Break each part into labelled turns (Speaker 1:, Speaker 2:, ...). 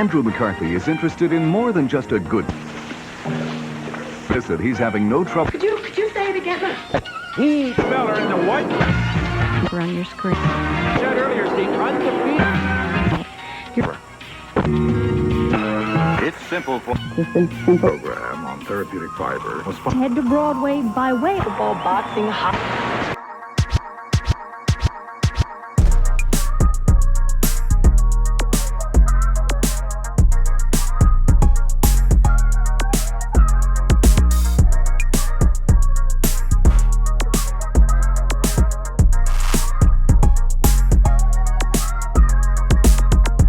Speaker 1: Andrew McCarthy is interested in more than just a good visit. He's having no trouble.
Speaker 2: Could you say it again?
Speaker 3: He feller in the white.
Speaker 4: On your screen.
Speaker 3: Said earlier, Steve, undefeated.
Speaker 1: It's simple for program on therapeutic fiber.
Speaker 4: Head to Broadway by way of
Speaker 2: Football, boxing,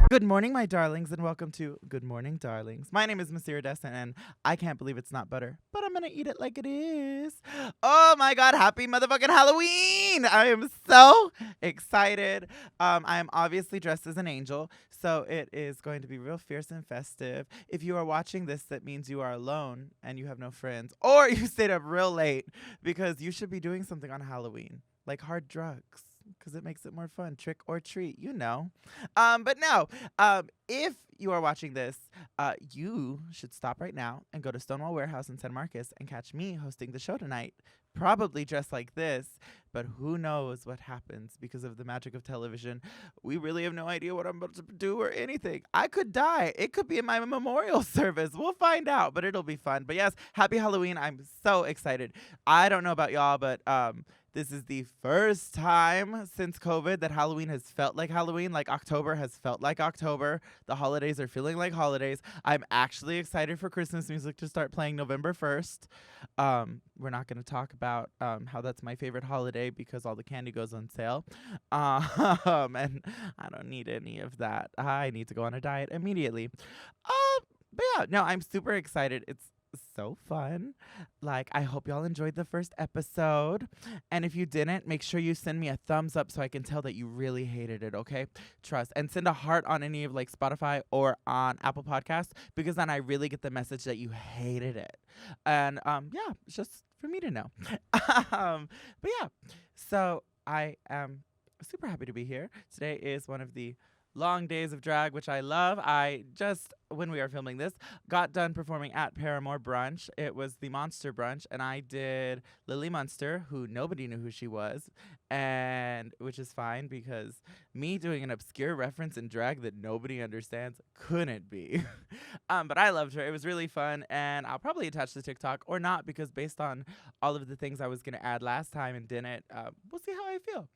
Speaker 5: Good morning, my darlings, and welcome to Good Morning, Darlings. My name is Miss Iridescent, and I can't believe it's not butter, but I'm going to eat it like it is. Oh, my God. Happy motherfucking Halloween. I am so excited. I am obviously dressed as an angel, so it is going to be real fierce and festive. If you are watching this, that means you are alone and you have no friends, or you stayed up real late because you should be doing something on Halloween, like hard drugs, because it makes it more fun. Trick or treat, you know. But no, if you are watching this, you should stop right now and go to Stonewall Warehouse in San Marcos and catch me hosting the show tonight. Probably dressed like this, but who knows what happens because of the magic of television. We really have no idea what I'm about to do or anything. I could die. It could be in my memorial service. We'll find out, but it'll be fun. But yes, happy Halloween. I'm so excited. I don't know about y'all, but this is the first time since COVID that Halloween has felt like Halloween, like October has felt like October. The holidays are feeling like holidays. I'm actually excited for Christmas music to start playing November 1st. We're not going to talk about how that's my favorite holiday because all the candy goes on sale. And I don't need any of that. I need to go on a diet immediately. But yeah, no, I'm super excited. It's so fun. Like, I hope y'all enjoyed the first episode. And if you didn't, make sure you send me a thumbs up so I can tell that you really hated it, okay? Trust. And send a heart on any of like Spotify or on Apple Podcasts, because then I really get the message that you hated it. And yeah, it's just for me to know. But yeah, so I am super happy to be here. Today is one of the long days of drag, which I love. I just, when we are filming this, got done performing at Paramore Brunch. It was the Monster Brunch, and I did Lily Munster, who nobody knew who she was, and which is fine because me doing an obscure reference in drag that nobody understands couldn't be. But I loved her. It was really fun, and I'll probably attach the TikTok or not because based on all of the things I was going to add last time and didn't, we'll see how I feel.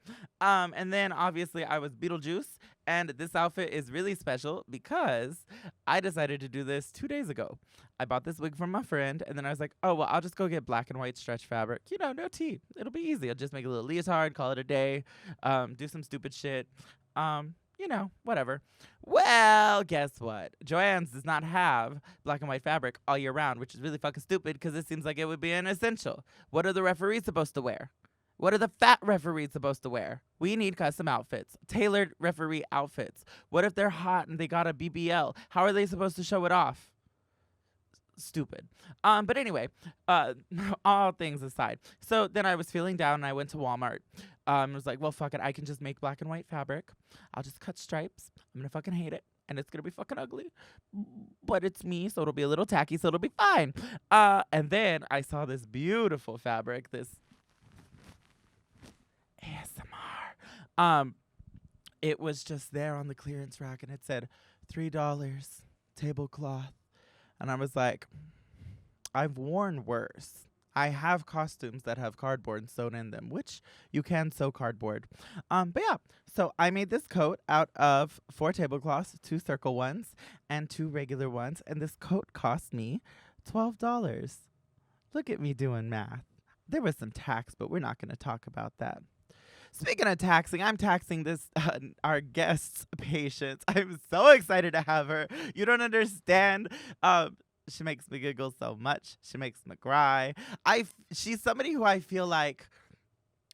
Speaker 5: And then obviously I was Beetlejuice, and this outfit is really special because I decided to do this 2 days ago. I bought this wig from my friend, and then I was like, oh, well, I'll just go get black and white stretch fabric. You know, no tea. It'll be easy. I'll just make a little leotard, call it a day, do some stupid shit. You know, whatever. Well, guess what? Joann's does not have black and white fabric all year round, which is really fucking stupid because it seems like it would be an essential. What are the referees supposed to wear? What are the fat referees supposed to wear? We need custom outfits, tailored referee outfits. What if they're hot and they got a BBL? How are they supposed to show it off? Stupid. But anyway, all things aside. So then I was feeling down and I went to Walmart. I was like, well, fuck it. I can just make black and white fabric. I'll just cut stripes. I'm going to fucking hate it. And it's going to be fucking ugly. But it's me, so it'll be a little tacky, so it'll be fine. And then I saw this beautiful fabric, this ASMR. It was just there on the clearance rack, and it said $3 tablecloth. And I was like, I've worn worse. I have costumes that have cardboard sewn in them, which you can sew cardboard. But yeah, so I made this coat out of 4 tablecloths, 2 circle ones, and 2 regular ones. And this coat cost me $12. Look at me doing math. There was some tax, but we're not going to talk about that. Speaking of taxing, I'm taxing this our guest's patience. I'm so excited to have her. You don't understand. She makes me giggle so much. She makes me cry. She's somebody who I feel like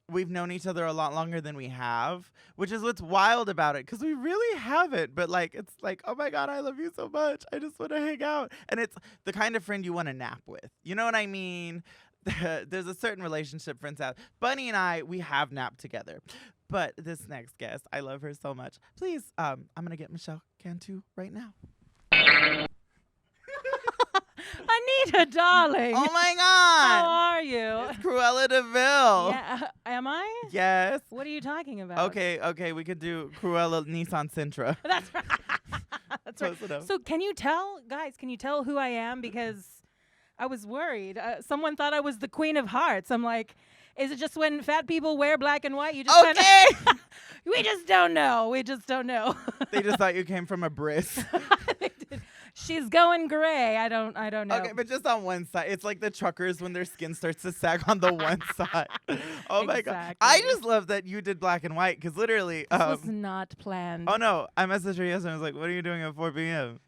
Speaker 5: we've known each other a lot longer than we have, which is what's wild about it, because we really haven't. But like, it's like, oh my God, I love you so much. I just want to hang out. And it's the kind of friend you want to nap with. You know what I mean? There's a certain relationship friends have. Bunny and I, we have napped together. But this next guest, I love her so much. Please, I'm going to get Michelle Cantu right now.
Speaker 2: Anita, darling.
Speaker 5: Oh my
Speaker 2: How
Speaker 5: God.
Speaker 2: are you?
Speaker 5: It's Cruella DeVille.
Speaker 2: Yeah, am I?
Speaker 5: Yes.
Speaker 2: What are you talking about?
Speaker 5: Okay, we could do Cruella Nissan Sentra.
Speaker 2: That's right. That's right.
Speaker 5: Close enough.
Speaker 2: So can you tell, guys, can you tell who I am? Because I was worried. Someone thought I was the Queen of Hearts. I'm like, is it just when fat people wear black and white? You just
Speaker 5: Okay.
Speaker 2: We just don't know. We just don't know.
Speaker 5: They just thought you came from a bris.
Speaker 2: They did. She's going gray. I don't know.
Speaker 5: Okay, but just on one side. It's like the truckers when their skin starts to sag on the one side. Oh my God. I
Speaker 2: Exactly.
Speaker 5: just love that you did black and white because literally.
Speaker 2: This was not planned.
Speaker 5: Oh no, I messaged her yesterday. I was like, what are you doing at 4 p.m.?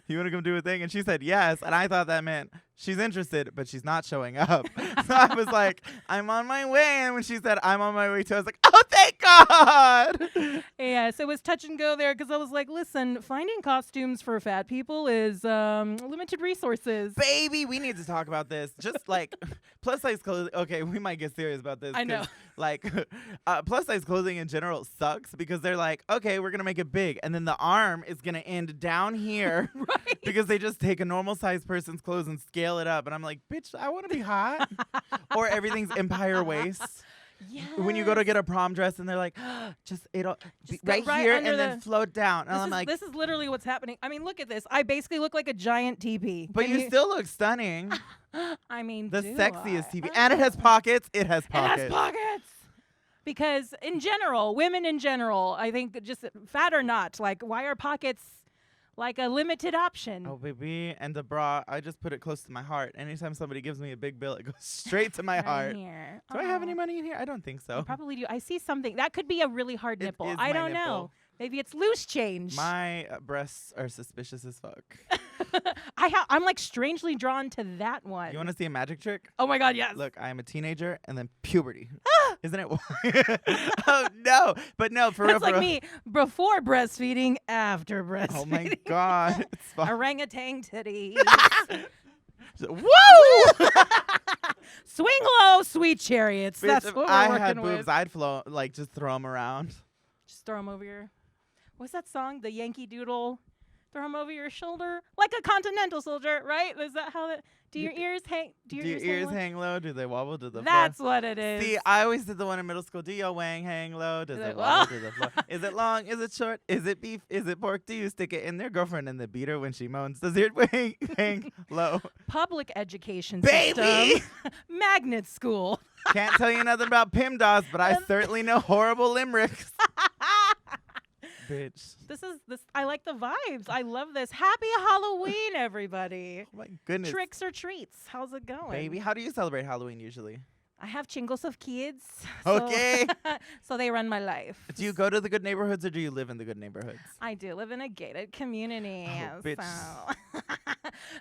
Speaker 5: You want to come do a thing? And she said yes. And I thought that meant she's interested, but she's not showing up. So I was like, I'm on my way. And when she said, I'm on my way too, I was like, oh, thank God.
Speaker 2: Yes, it was touch and go there because I was like, listen, finding costumes for fat people is limited resources.
Speaker 5: Baby, we need to talk about this. Just like plus size clothing. Okay, we might get serious about this.
Speaker 2: I know.
Speaker 5: 'cause, Like plus size clothing in general sucks because they're like, okay, we're going to make it big. And then the arm is going to end down here.
Speaker 2: Right.
Speaker 5: Because they just take a normal sized person's clothes and scale it up. And I'm like, bitch, I want to be hot. Or everything's empire waist.
Speaker 2: Yes.
Speaker 5: When you go to get a prom dress and they're like, just it'll be
Speaker 2: Just go
Speaker 5: right
Speaker 2: right
Speaker 5: here
Speaker 2: under
Speaker 5: and then
Speaker 2: the-
Speaker 5: float down. And I'm like,
Speaker 2: this is literally what's happening. I mean, look at this. I basically look like a giant teepee.
Speaker 5: but
Speaker 2: Can
Speaker 5: you still look stunning.
Speaker 2: I mean,
Speaker 5: The
Speaker 2: do
Speaker 5: sexiest
Speaker 2: I?
Speaker 5: TV. And it has pockets. It has
Speaker 2: It
Speaker 5: pockets.
Speaker 2: has pockets. Because in general, women in general, I think just fat or not, like why are pockets like a limited option?
Speaker 5: Oh, baby. And the bra, I just put it close to my heart. Anytime somebody gives me a big bill, it goes straight to my
Speaker 2: Right
Speaker 5: heart.
Speaker 2: here.
Speaker 5: Do I have any
Speaker 2: Oh,
Speaker 5: money in here? I don't think so.
Speaker 2: you probably do. I see something. That could be a really hard
Speaker 5: It
Speaker 2: nipple.
Speaker 5: is
Speaker 2: I
Speaker 5: my
Speaker 2: don't know.
Speaker 5: nipple.
Speaker 2: Maybe it's loose change.
Speaker 5: My breasts are suspicious as fuck.
Speaker 2: I'm like strangely drawn to that one.
Speaker 5: You want to see a magic trick?
Speaker 2: Oh my God, yes.
Speaker 5: Look, I am a teenager and then puberty. Isn't it? Oh, no. But no, for real.
Speaker 2: That's
Speaker 5: for
Speaker 2: like
Speaker 5: real.
Speaker 2: me before breastfeeding, after breastfeeding.
Speaker 5: Oh, my God. It's fine.
Speaker 2: Orangutan titties.
Speaker 5: Woo!
Speaker 2: Swing low, sweet chariots.
Speaker 5: Bitch,
Speaker 2: That's
Speaker 5: if
Speaker 2: what we're
Speaker 5: I
Speaker 2: working
Speaker 5: had
Speaker 2: with.
Speaker 5: boobs, I'd flow, like, just throw them around.
Speaker 2: Just throw them over your. What's that song? The Yankee Doodle. Throw them over your shoulder like a continental soldier, right? Is that how that? Do your ears hang?
Speaker 5: Do your ears
Speaker 2: low?
Speaker 5: hang low? Do they wobble to the
Speaker 2: That's
Speaker 5: floor?
Speaker 2: what it is.
Speaker 5: See, I always did the one in middle school. Do your wang hang low? Does
Speaker 2: Is
Speaker 5: it
Speaker 2: it-
Speaker 5: wobble to the floor? Is it long? Is it short? Is it beef? Is it pork? Do you stick it in their girlfriend and the beater when she moans? Does your wang hang low?
Speaker 2: Public education
Speaker 5: Baby!
Speaker 2: system. Magnet school.
Speaker 5: Can't tell you nothing about PIMDOS, but I certainly know horrible limericks. Bitch.
Speaker 2: This. I like the vibes. I love this. Happy Halloween, everybody.
Speaker 5: Oh my goodness.
Speaker 2: Tricks or treats? How's it going?
Speaker 5: Baby, how do you celebrate Halloween usually?
Speaker 2: I have chingos of kids. so-
Speaker 5: Okay.
Speaker 2: So they run my life.
Speaker 5: Do you go to the good neighborhoods or do you live in the good neighborhoods?
Speaker 2: I do live in a gated community.
Speaker 5: Oh, bitch.
Speaker 2: So.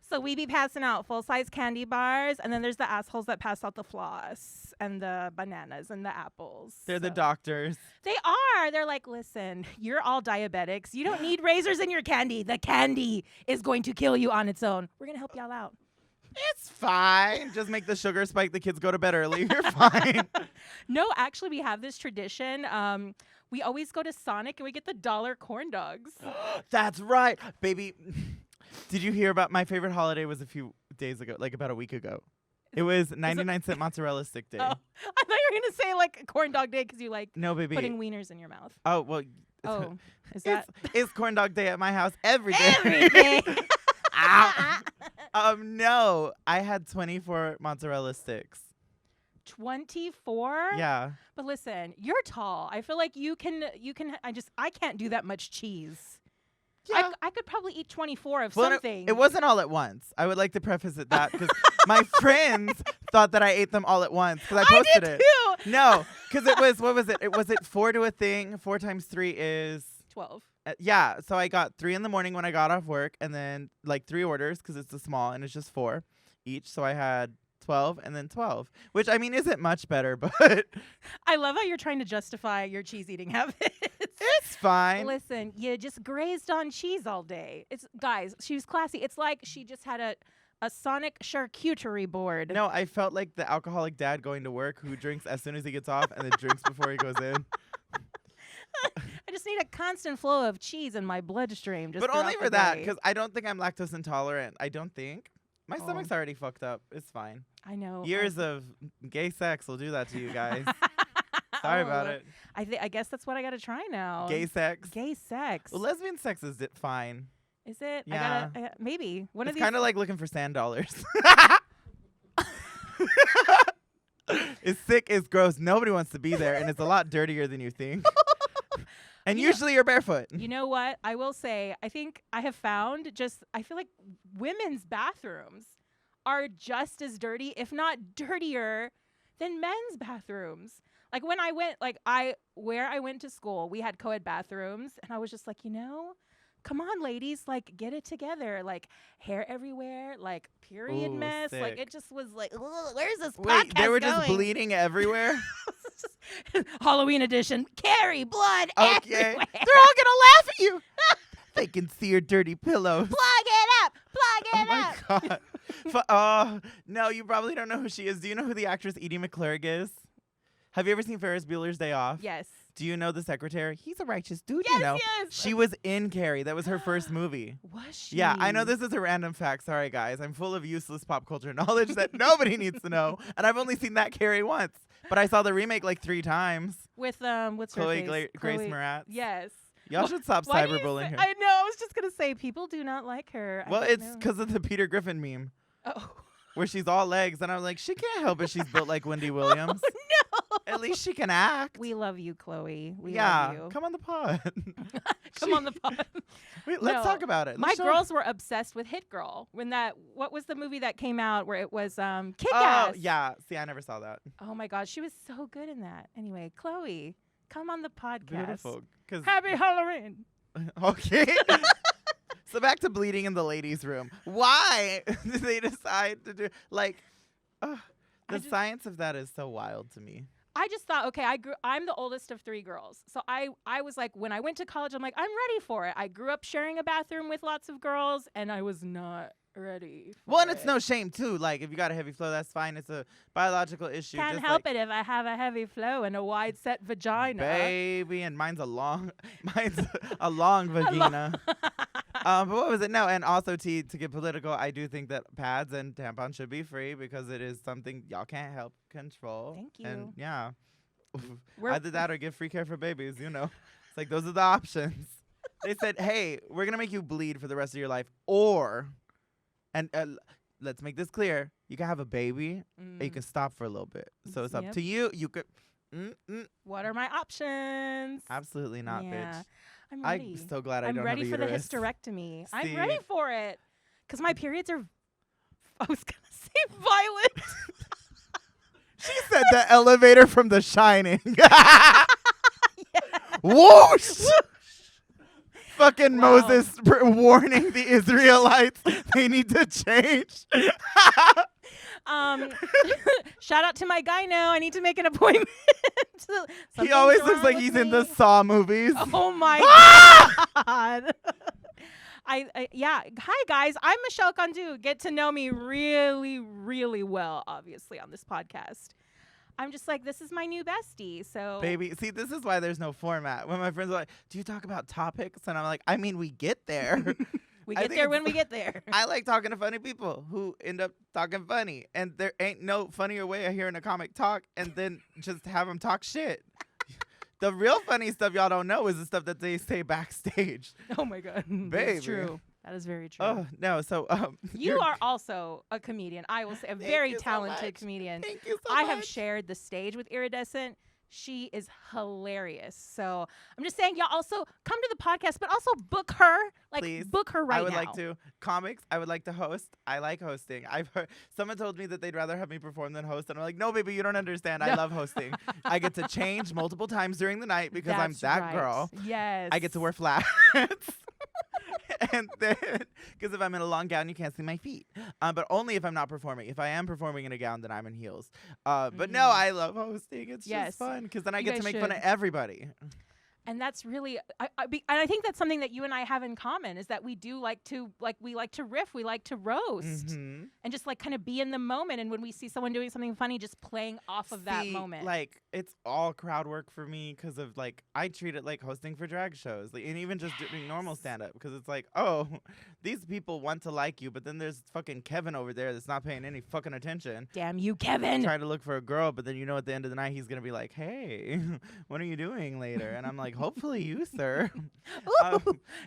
Speaker 2: So we be passing out full-size candy bars, and then there's the assholes that pass out the floss and the bananas and the apples.
Speaker 5: They're the
Speaker 2: So-
Speaker 5: doctors.
Speaker 2: They are. They're like, listen, you're all diabetics. You don't need razors in your candy. The candy is going to kill you on its own. We're going to help y'all out.
Speaker 5: It's fine. Just make the sugar spike. The kids go to bed early. You're fine.
Speaker 2: No, actually, we have this tradition. We always go to Sonic and we get the dollar corn dogs.
Speaker 5: That's right. Baby, did you hear about my favorite holiday was a few days ago, like about a week ago. It was 99-cent mozzarella stick day.
Speaker 2: Oh, I thought you were going to say like corn dog day because you like
Speaker 5: No, baby.
Speaker 2: putting wieners in your mouth.
Speaker 5: Oh, well.
Speaker 2: Oh, is that
Speaker 5: It's corn dog day at my house every day.
Speaker 2: every day?
Speaker 5: Ow. No, I had 24 mozzarella sticks.
Speaker 2: 24?
Speaker 5: Yeah.
Speaker 2: But listen, you're tall. I feel like you can I can't do that much cheese.
Speaker 5: Yeah.
Speaker 2: I could probably eat 24 of
Speaker 5: Well,
Speaker 2: something.
Speaker 5: it wasn't all at once. I would like to preface it that because my friends thought that I ate them all at once because I posted
Speaker 2: did
Speaker 5: it.
Speaker 2: too.
Speaker 5: No, because it was, what was it? Was it 4 to a thing? 4 times 3 is
Speaker 2: 12.
Speaker 5: yeah. So I got 3 in the morning when I got off work, and then like 3 orders because it's a small and it's just 4 each. So I had 12 and then 12, which I mean isn't much better, but
Speaker 2: I love how you're trying to justify your cheese eating habits.
Speaker 5: it's fine.
Speaker 2: Listen, you just grazed on cheese all day. It's guys, she was classy. It's like she just had a Sonic charcuterie board.
Speaker 5: No, I felt like the alcoholic dad going to work who drinks as soon as he gets off and then drinks before he goes in.
Speaker 2: I just need a constant flow of cheese in my bloodstream. Just
Speaker 5: But only
Speaker 2: throughout
Speaker 5: for
Speaker 2: the
Speaker 5: that,
Speaker 2: day.
Speaker 5: because I don't think I'm lactose intolerant. I don't think. My stomach's already fucked up. It's fine.
Speaker 2: I know.
Speaker 5: Years of gay sex will do that to you guys. Sorry about it.
Speaker 2: I guess that's what I got to try now.
Speaker 5: Gay sex.
Speaker 2: Gay sex.
Speaker 5: Well, lesbian sex is fine.
Speaker 2: Is it?
Speaker 5: Yeah.
Speaker 2: I gotta maybe one
Speaker 5: It's
Speaker 2: of these.
Speaker 5: kind of like looking for sand dollars. It's sick, it's gross. Nobody wants to be there, and it's a lot dirtier than you think. And usually you're barefoot.
Speaker 2: You know what? I will say, I think I have found I feel like women's bathrooms are just as dirty, if not dirtier, than men's bathrooms. Like when I went, where I went to school, we had co-ed bathrooms, and I was just like, come on, ladies, like get it together. Like hair everywhere, like period
Speaker 5: Ooh,
Speaker 2: mess. Like
Speaker 5: sick.
Speaker 2: it just was like, where's this
Speaker 5: Wait, they
Speaker 2: podcast
Speaker 5: were just
Speaker 2: going?
Speaker 5: bleeding everywhere?
Speaker 2: Halloween edition. Carry blood
Speaker 5: Okay.
Speaker 2: everywhere.
Speaker 5: They're all gonna laugh at you. They can see your dirty pillows.
Speaker 2: Plug it up. Plug it up.
Speaker 5: Oh my god. Oh, no, you probably don't know who she is. Do you know who the actress Edie McClurg is? Have you ever seen Ferris Bueller's Day Off?
Speaker 2: Yes.
Speaker 5: Do you know the secretary? He's a righteous dude,
Speaker 2: Yes,
Speaker 5: you know.
Speaker 2: yes.
Speaker 5: She was in Carrie. That was her first movie.
Speaker 2: Was she?
Speaker 5: Yeah, I know this is a random fact. Sorry, guys. I'm full of useless pop culture knowledge that nobody needs to know. And I've only seen that Carrie once. But I saw the remake like 3 times.
Speaker 2: With what's her
Speaker 5: Chloe
Speaker 2: face?
Speaker 5: Grace
Speaker 2: Chloe-
Speaker 5: Moretz.
Speaker 2: Yes.
Speaker 5: Y'all should stop
Speaker 2: Why do you
Speaker 5: cyberbullying
Speaker 2: say-
Speaker 5: her.
Speaker 2: I know. I was just gonna say people do not like her. I
Speaker 5: Well,
Speaker 2: don't
Speaker 5: it's
Speaker 2: know.
Speaker 5: because of the Peter Griffin meme
Speaker 2: Oh.
Speaker 5: where she's all legs. And I'm like, she can't help it. She's built like Wendy Williams.
Speaker 2: No.
Speaker 5: At least she can act.
Speaker 2: We love you, Chloe. We
Speaker 5: yeah,
Speaker 2: love you.
Speaker 5: come on the pod.
Speaker 2: Come on the pod.
Speaker 5: Wait, let's
Speaker 2: No.
Speaker 5: talk about it.
Speaker 2: My
Speaker 5: Let's show-
Speaker 2: girls were obsessed with Hit Girl when what was the movie that came out where it was Kick
Speaker 5: Oh,
Speaker 2: Ass?
Speaker 5: yeah. See, I never saw that.
Speaker 2: Oh my God, she was so good in that. Anyway, Chloe, come on the podcast.
Speaker 5: Beautiful. 'Cause
Speaker 2: Happy Halloween.
Speaker 5: okay. So back to bleeding in the ladies' room. Why did they decide to do the science of that is so wild to me.
Speaker 2: I just thought, okay, I'm the oldest of 3 girls. So I was like, when I went to college, I'm like, I'm ready for it. I grew up sharing a bathroom with lots of girls, and I was not ready for
Speaker 5: Well, and it's
Speaker 2: it.
Speaker 5: no shame, too. Like, if you got a heavy flow, that's fine. It's a biological issue.
Speaker 2: Can't
Speaker 5: just
Speaker 2: help
Speaker 5: like,
Speaker 2: it if I have a heavy flow and a wide set vagina.
Speaker 5: baby, and mine's a long vagina. But what was it? No, and also to get political, I do think that pads and tampons should be free because it is something y'all can't help control.
Speaker 2: Thank you.
Speaker 5: And yeah,
Speaker 2: We're-
Speaker 5: either that or give free care for babies. You know, it's like those are the options. They said, hey, we're gonna make you bleed for the rest of your life, and let's make this clear: you can have a baby, and you can stop for a little bit. So it's up
Speaker 2: Yep.
Speaker 5: to you. You could.
Speaker 2: What are my options?
Speaker 5: Absolutely not,
Speaker 2: Yeah.
Speaker 5: bitch.
Speaker 2: I'm ready.
Speaker 5: I'm so glad I
Speaker 2: I'm
Speaker 5: don't
Speaker 2: ready
Speaker 5: have a
Speaker 2: for the
Speaker 5: uterus.
Speaker 2: hysterectomy. I'm
Speaker 5: See.
Speaker 2: ready for it. Because my periods are, I was going to say violent.
Speaker 5: She said the elevator from The Shining. Whoosh! Fucking
Speaker 2: Wow.
Speaker 5: Moses warning the Israelites they need to change.
Speaker 2: Shout out to my guy now. I need to make an appointment.
Speaker 5: He
Speaker 2: Something's
Speaker 5: always looks
Speaker 2: wrong
Speaker 5: like
Speaker 2: with
Speaker 5: he's in the
Speaker 2: me.
Speaker 5: Saw movies.
Speaker 2: Oh my God. Yeah. Hi guys. I'm Michelle Cantu. Get to know me really, really well, obviously, on this podcast. I'm just like, this is my new bestie. So
Speaker 5: Baby, see, this is why there's no format. When my friends are like, do you talk about topics? And I'm like, I mean, we get there.
Speaker 2: we
Speaker 5: I
Speaker 2: get
Speaker 5: think
Speaker 2: there
Speaker 5: it's-
Speaker 2: when we get there.
Speaker 5: I like talking to funny people who end up talking funny. And there ain't no funnier way of hearing a comic talk and then just have them talk shit. The real funny stuff y'all don't know is the stuff that they say backstage.
Speaker 2: Oh my God.
Speaker 5: Baby.
Speaker 2: That's true. That is very true.
Speaker 5: Oh, no. So,
Speaker 2: You
Speaker 5: you're-
Speaker 2: are also a comedian. I will say a
Speaker 5: Thank
Speaker 2: very
Speaker 5: you so
Speaker 2: talented
Speaker 5: much.
Speaker 2: comedian.
Speaker 5: Thank you so
Speaker 2: I
Speaker 5: much.
Speaker 2: have shared the stage with Iridescent. She is hilarious. So I'm just saying, y'all also come to the podcast, but also book her. Like,
Speaker 5: Please.
Speaker 2: book her right now.
Speaker 5: I would like to. Comics, I would like to host. I like hosting. I've heard someone told me that they'd rather have me perform than host. And I'm like, no, baby, you don't understand. I
Speaker 2: No.
Speaker 5: love hosting. I get to change multiple times during the night because I'm
Speaker 2: That's
Speaker 5: that
Speaker 2: right.
Speaker 5: girl.
Speaker 2: Yes.
Speaker 5: I get to wear flats. And then, because if I'm in a long gown, you can't see my feet. But only if I'm not performing. If I am performing in a gown, then I'm in heels. But no, I love hosting. It's
Speaker 2: Yes.
Speaker 5: just fun because then I
Speaker 2: You
Speaker 5: get to
Speaker 2: guys
Speaker 5: make fun of
Speaker 2: should.
Speaker 5: everybody.
Speaker 2: And that's really, and I think that's something that you and I have in common is that we do like to riff, we like to roast, and just like kind of be in the moment. And when we see someone doing something funny, just playing off of that moment.
Speaker 5: Like it's all crowd work for me because of like I treat it like hosting for drag shows, like, and even just doing normal stand up because it's like, oh, these people want to like you, but then there's fucking Kevin over there that's not paying any fucking attention.
Speaker 2: Damn you, Kevin!
Speaker 5: Trying to look for a girl, but then at the end of the night he's gonna be like, hey, what are you doing later? And I'm like, hopefully you, sir.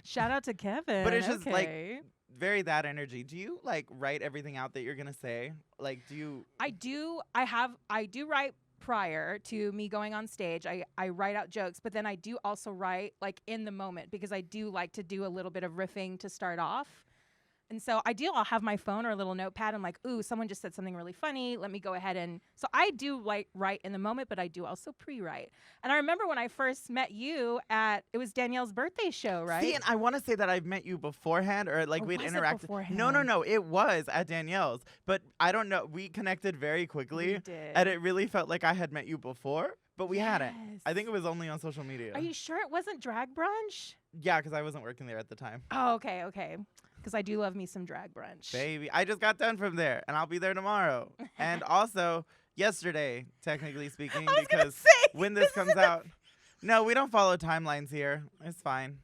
Speaker 2: Shout out to Kevin.
Speaker 5: But it's just like very that energy. Do you like write everything out that you're gonna say? Like, do you?
Speaker 2: I do. I do write prior to me going on stage. I write out jokes, but then I do also write like in the moment because I do like to do a little bit of riffing to start off. And so I'll have my phone or a little notepad. I'm like, ooh, someone just said something really funny. Let me go ahead and, so I do like write in the moment, but I do also pre-write. And I remember when I first met you it was Danielle's birthday show, right?
Speaker 5: See, and I want to say that I've met you beforehand or like we'd interacted. No, it was at Danielle's. But I don't know. We connected very quickly.
Speaker 2: We did.
Speaker 5: And it really felt like I had met you before, but we hadn't. I think it was only on social media.
Speaker 2: Are you sure it wasn't Drag Brunch?
Speaker 5: Yeah, because I wasn't working there at the time.
Speaker 2: Oh, okay. Because I do love me some Drag Brunch.
Speaker 5: Baby, I just got done from there, and I'll be there tomorrow. And also, yesterday, technically speaking, because when this comes out. No, we don't follow timelines here. It's fine.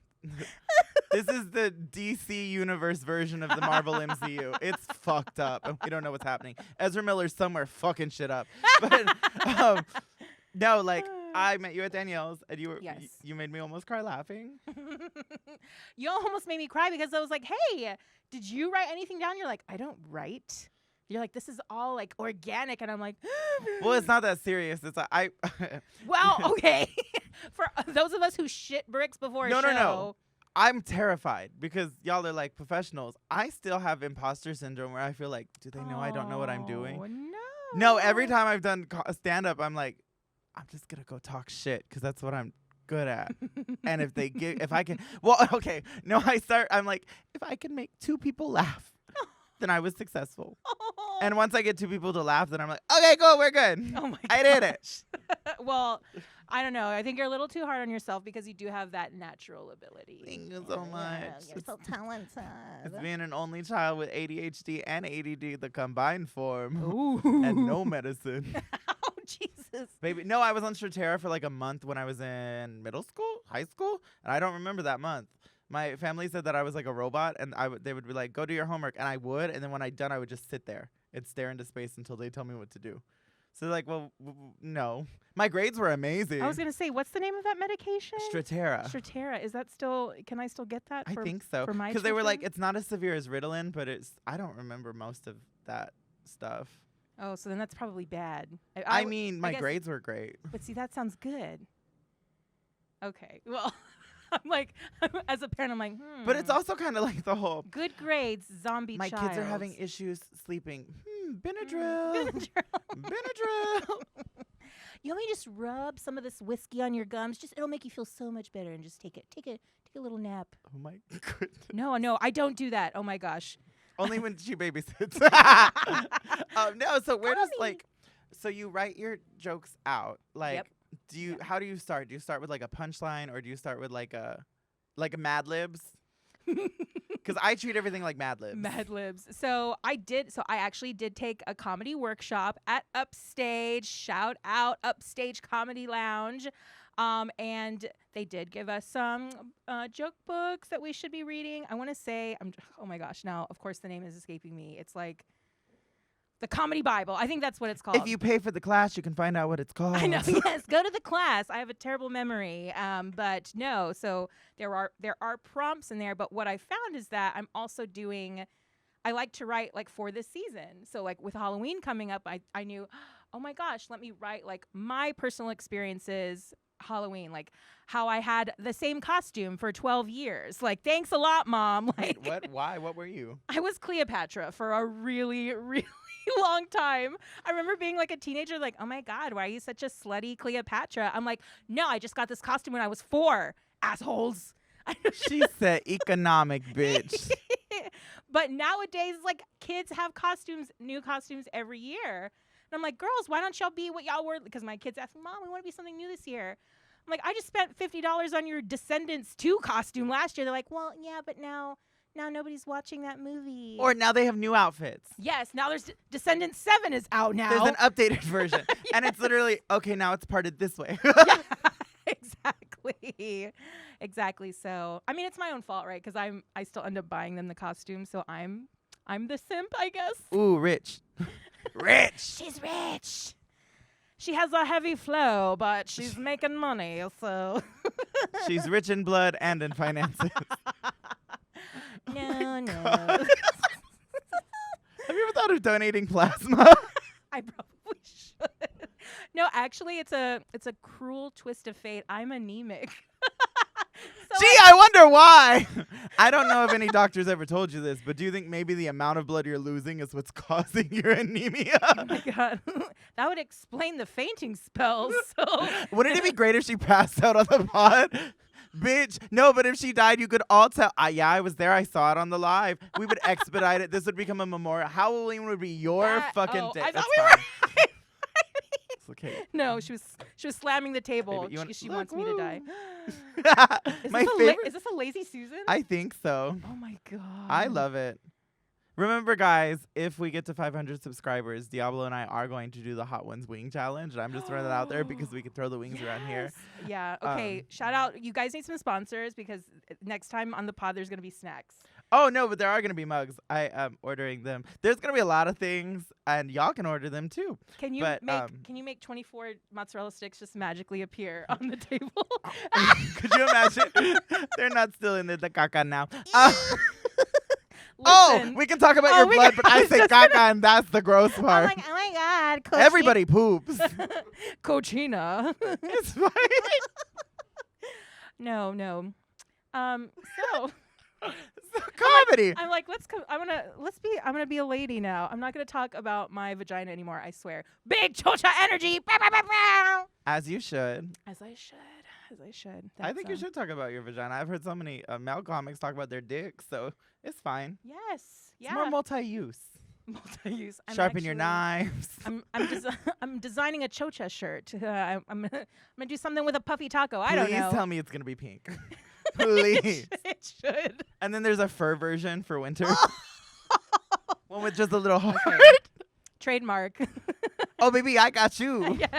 Speaker 5: This is the DC Universe version of the Marvel MCU. It's fucked up, and we don't know what's happening. Ezra Miller's somewhere fucking shit up. But, no, like, I met you at Danielle's, and you made me almost cry laughing.
Speaker 2: You almost made me cry because I was like, hey, did you write anything down? You're like, I don't write. You're like, this is all like organic. And I'm like,
Speaker 5: well, it's not that serious. It's like,
Speaker 2: well, okay. For those of us who shit bricks before a show.
Speaker 5: No. I'm terrified because y'all are like professionals. I still have imposter syndrome where I feel like, do they know I don't know what I'm doing? No, every time I've done stand-up, I'm like, I'm just going to go talk shit because that's what I'm good at. And if I can, well, okay. No, I'm like, if I can make 2 people laugh, then I was successful. And once I get 2 people to laugh, then I'm like, okay, cool, we're good.
Speaker 2: Oh my
Speaker 5: I did it.
Speaker 2: Well, I don't know. I think you're a little too hard on yourself because you do have that natural ability.
Speaker 5: Thank you so much.
Speaker 2: You're so talented.
Speaker 5: It's being an only child with ADHD and ADD, the combined form.
Speaker 2: Ooh.
Speaker 5: And no medicine.
Speaker 2: Oh, Jesus.
Speaker 5: Baby, no, I was on Stratera for like a month when I was in high school, and I don't remember that month. My family said that I was like a robot, and they would be like, go do your homework, and I would, and then when I'd done, I would just sit there and stare into space until they tell me what to do. So like, well, no. My grades were amazing.
Speaker 2: I was going to say, what's the name of that medication?
Speaker 5: Stratera.
Speaker 2: Stratera. Is that still, can I still get that?
Speaker 5: I think so. Because they were like, it's not as severe as Ritalin, but I don't remember most of that stuff.
Speaker 2: Oh, so then that's probably bad.
Speaker 5: I mean, my grades were great.
Speaker 2: But see, that sounds good. Okay. Well, I'm like, as a parent, I'm like,
Speaker 5: But it's also kind of like the whole.
Speaker 2: Good grades, zombie
Speaker 5: My
Speaker 2: child.
Speaker 5: kids are having issues sleeping. Benadryl. Benadryl.
Speaker 2: You want me to just rub some of this whiskey on your gums? It'll make you feel so much better, and just take a little nap.
Speaker 5: Oh my goodness.
Speaker 2: No, I don't do that. Oh my gosh.
Speaker 5: Only when she babysits. No, so where does so you write your jokes out? Like,
Speaker 2: yep.
Speaker 5: How do you start? Do you start with like a punchline, or do you start with like a Mad Libs? Because I treat everything like Mad Libs.
Speaker 2: Mad Libs. So I actually did take a comedy workshop at Upstage. Shout out Upstage Comedy Lounge. And they did give us some joke books that we should be reading. I want to say, oh my gosh, now, of course, the name is escaping me. It's like the Comedy Bible. I think that's what it's called.
Speaker 5: If you pay for the class, you can find out what it's called.
Speaker 2: I know, yes. Go to the class. I have a terrible memory. But no, so there are prompts in there. But what I found is that I'm also I like to write like for this season. So like with Halloween coming up, I knew, oh my gosh, let me write like my personal experiences Halloween, like how I had the same costume for 12 years. Like, thanks a lot, Mom. Like,
Speaker 5: wait, what? Why? What were you?
Speaker 2: I was Cleopatra for a really, really long time. I remember being like a teenager, like, oh my God, why are you such a slutty Cleopatra? I'm like, no, I just got this costume when I was 4, assholes.
Speaker 5: She said economic, bitch.
Speaker 2: But nowadays, like, kids have new costumes every year. And I'm like, girls, why don't y'all be what y'all were? Because my kids ask me, Mom, we want to be something new this year. I'm like, I just spent $50 on your Descendants 2 costume last year. They're like, well, yeah, but now nobody's watching that movie.
Speaker 5: Or now they have new outfits.
Speaker 2: Yes, now there's Descendants 7 is out now.
Speaker 5: There's an updated version. And it's literally, okay, now it's parted this way.
Speaker 2: Yeah, exactly. So, I mean, it's my own fault, right? Because I still end up buying them the costumes, so I'm the simp, I guess.
Speaker 5: Ooh, rich. Rich.
Speaker 2: She's rich. She has a heavy flow, but she's making money, so.
Speaker 5: She's rich in blood and in finances.
Speaker 2: No.
Speaker 5: Have you ever thought of donating plasma?
Speaker 2: I probably should. No, actually, it's a cruel twist of fate. I'm anemic. So
Speaker 5: Gee, I wonder why. I don't know if any doctors ever told you this, but do you think maybe the amount of blood you're losing is what's causing your anemia?
Speaker 2: oh my God. That would explain the fainting spells. So.
Speaker 5: Wouldn't it be great if she passed out on the pod? Bitch, no, but if she died, you could all tell. Yeah, I was there. I saw it on the live. We would expedite it. This would become a memorial. Halloween would be your fucking day.
Speaker 2: I thought
Speaker 5: That's
Speaker 2: we were.
Speaker 5: fine. It's okay.
Speaker 2: No, she was slamming the table.
Speaker 5: Baby, you want-
Speaker 2: She
Speaker 5: look,
Speaker 2: wants me to
Speaker 5: woo.
Speaker 2: die.
Speaker 5: My favorite.
Speaker 2: Is this a lazy Susan?
Speaker 5: I think so.
Speaker 2: Oh my God.
Speaker 5: I love it. Remember, guys, if we get to 500 subscribers, Diablo and I are going to do the Hot Ones Wing Challenge. And I'm just throwing that out there because we can throw the wings around here.
Speaker 2: Yes. Yeah. Okay. Shout out. You guys need some sponsors because next time on the pod, there's going to be snacks.
Speaker 5: Oh, no, but there are going to be mugs. I am ordering them. There's going to be a lot of things, and y'all can order them, too.
Speaker 2: Can you
Speaker 5: But,
Speaker 2: can you make 24 mozzarella sticks just magically appear on the table?
Speaker 5: Could you imagine? They're not still in the caca now.
Speaker 2: Listen,
Speaker 5: we can talk about your
Speaker 2: we
Speaker 5: blood,
Speaker 2: can-
Speaker 5: but
Speaker 2: I
Speaker 5: I
Speaker 2: was
Speaker 5: say
Speaker 2: just
Speaker 5: caca, and that's the gross
Speaker 2: I'm
Speaker 5: part.
Speaker 2: like, oh my God.
Speaker 5: Everybody poops.
Speaker 2: Cochina.
Speaker 5: It's fine.
Speaker 2: No. So
Speaker 5: Comedy.
Speaker 2: I'm like, I'm gonna be a lady now. I'm not gonna talk about my vagina anymore. I swear. Big chocha energy. Bow, bow, bow, bow.
Speaker 5: As you should.
Speaker 2: As I should.
Speaker 5: I think you should talk about your vagina. I've heard so many male comics talk about their dicks, so it's fine.
Speaker 2: Yes. Yeah.
Speaker 5: It's more multi-use.
Speaker 2: Multi-use.
Speaker 5: Sharpen your knives.
Speaker 2: I'm designing a chocha shirt. I'm gonna do something with a puffy taco. I don't know.
Speaker 5: Please tell me it's gonna be pink. Please.
Speaker 2: It should.
Speaker 5: And then there's a fur version for winter. One with just a little heart.
Speaker 2: Trademark.
Speaker 5: Oh, baby, I got you.
Speaker 2: Yes.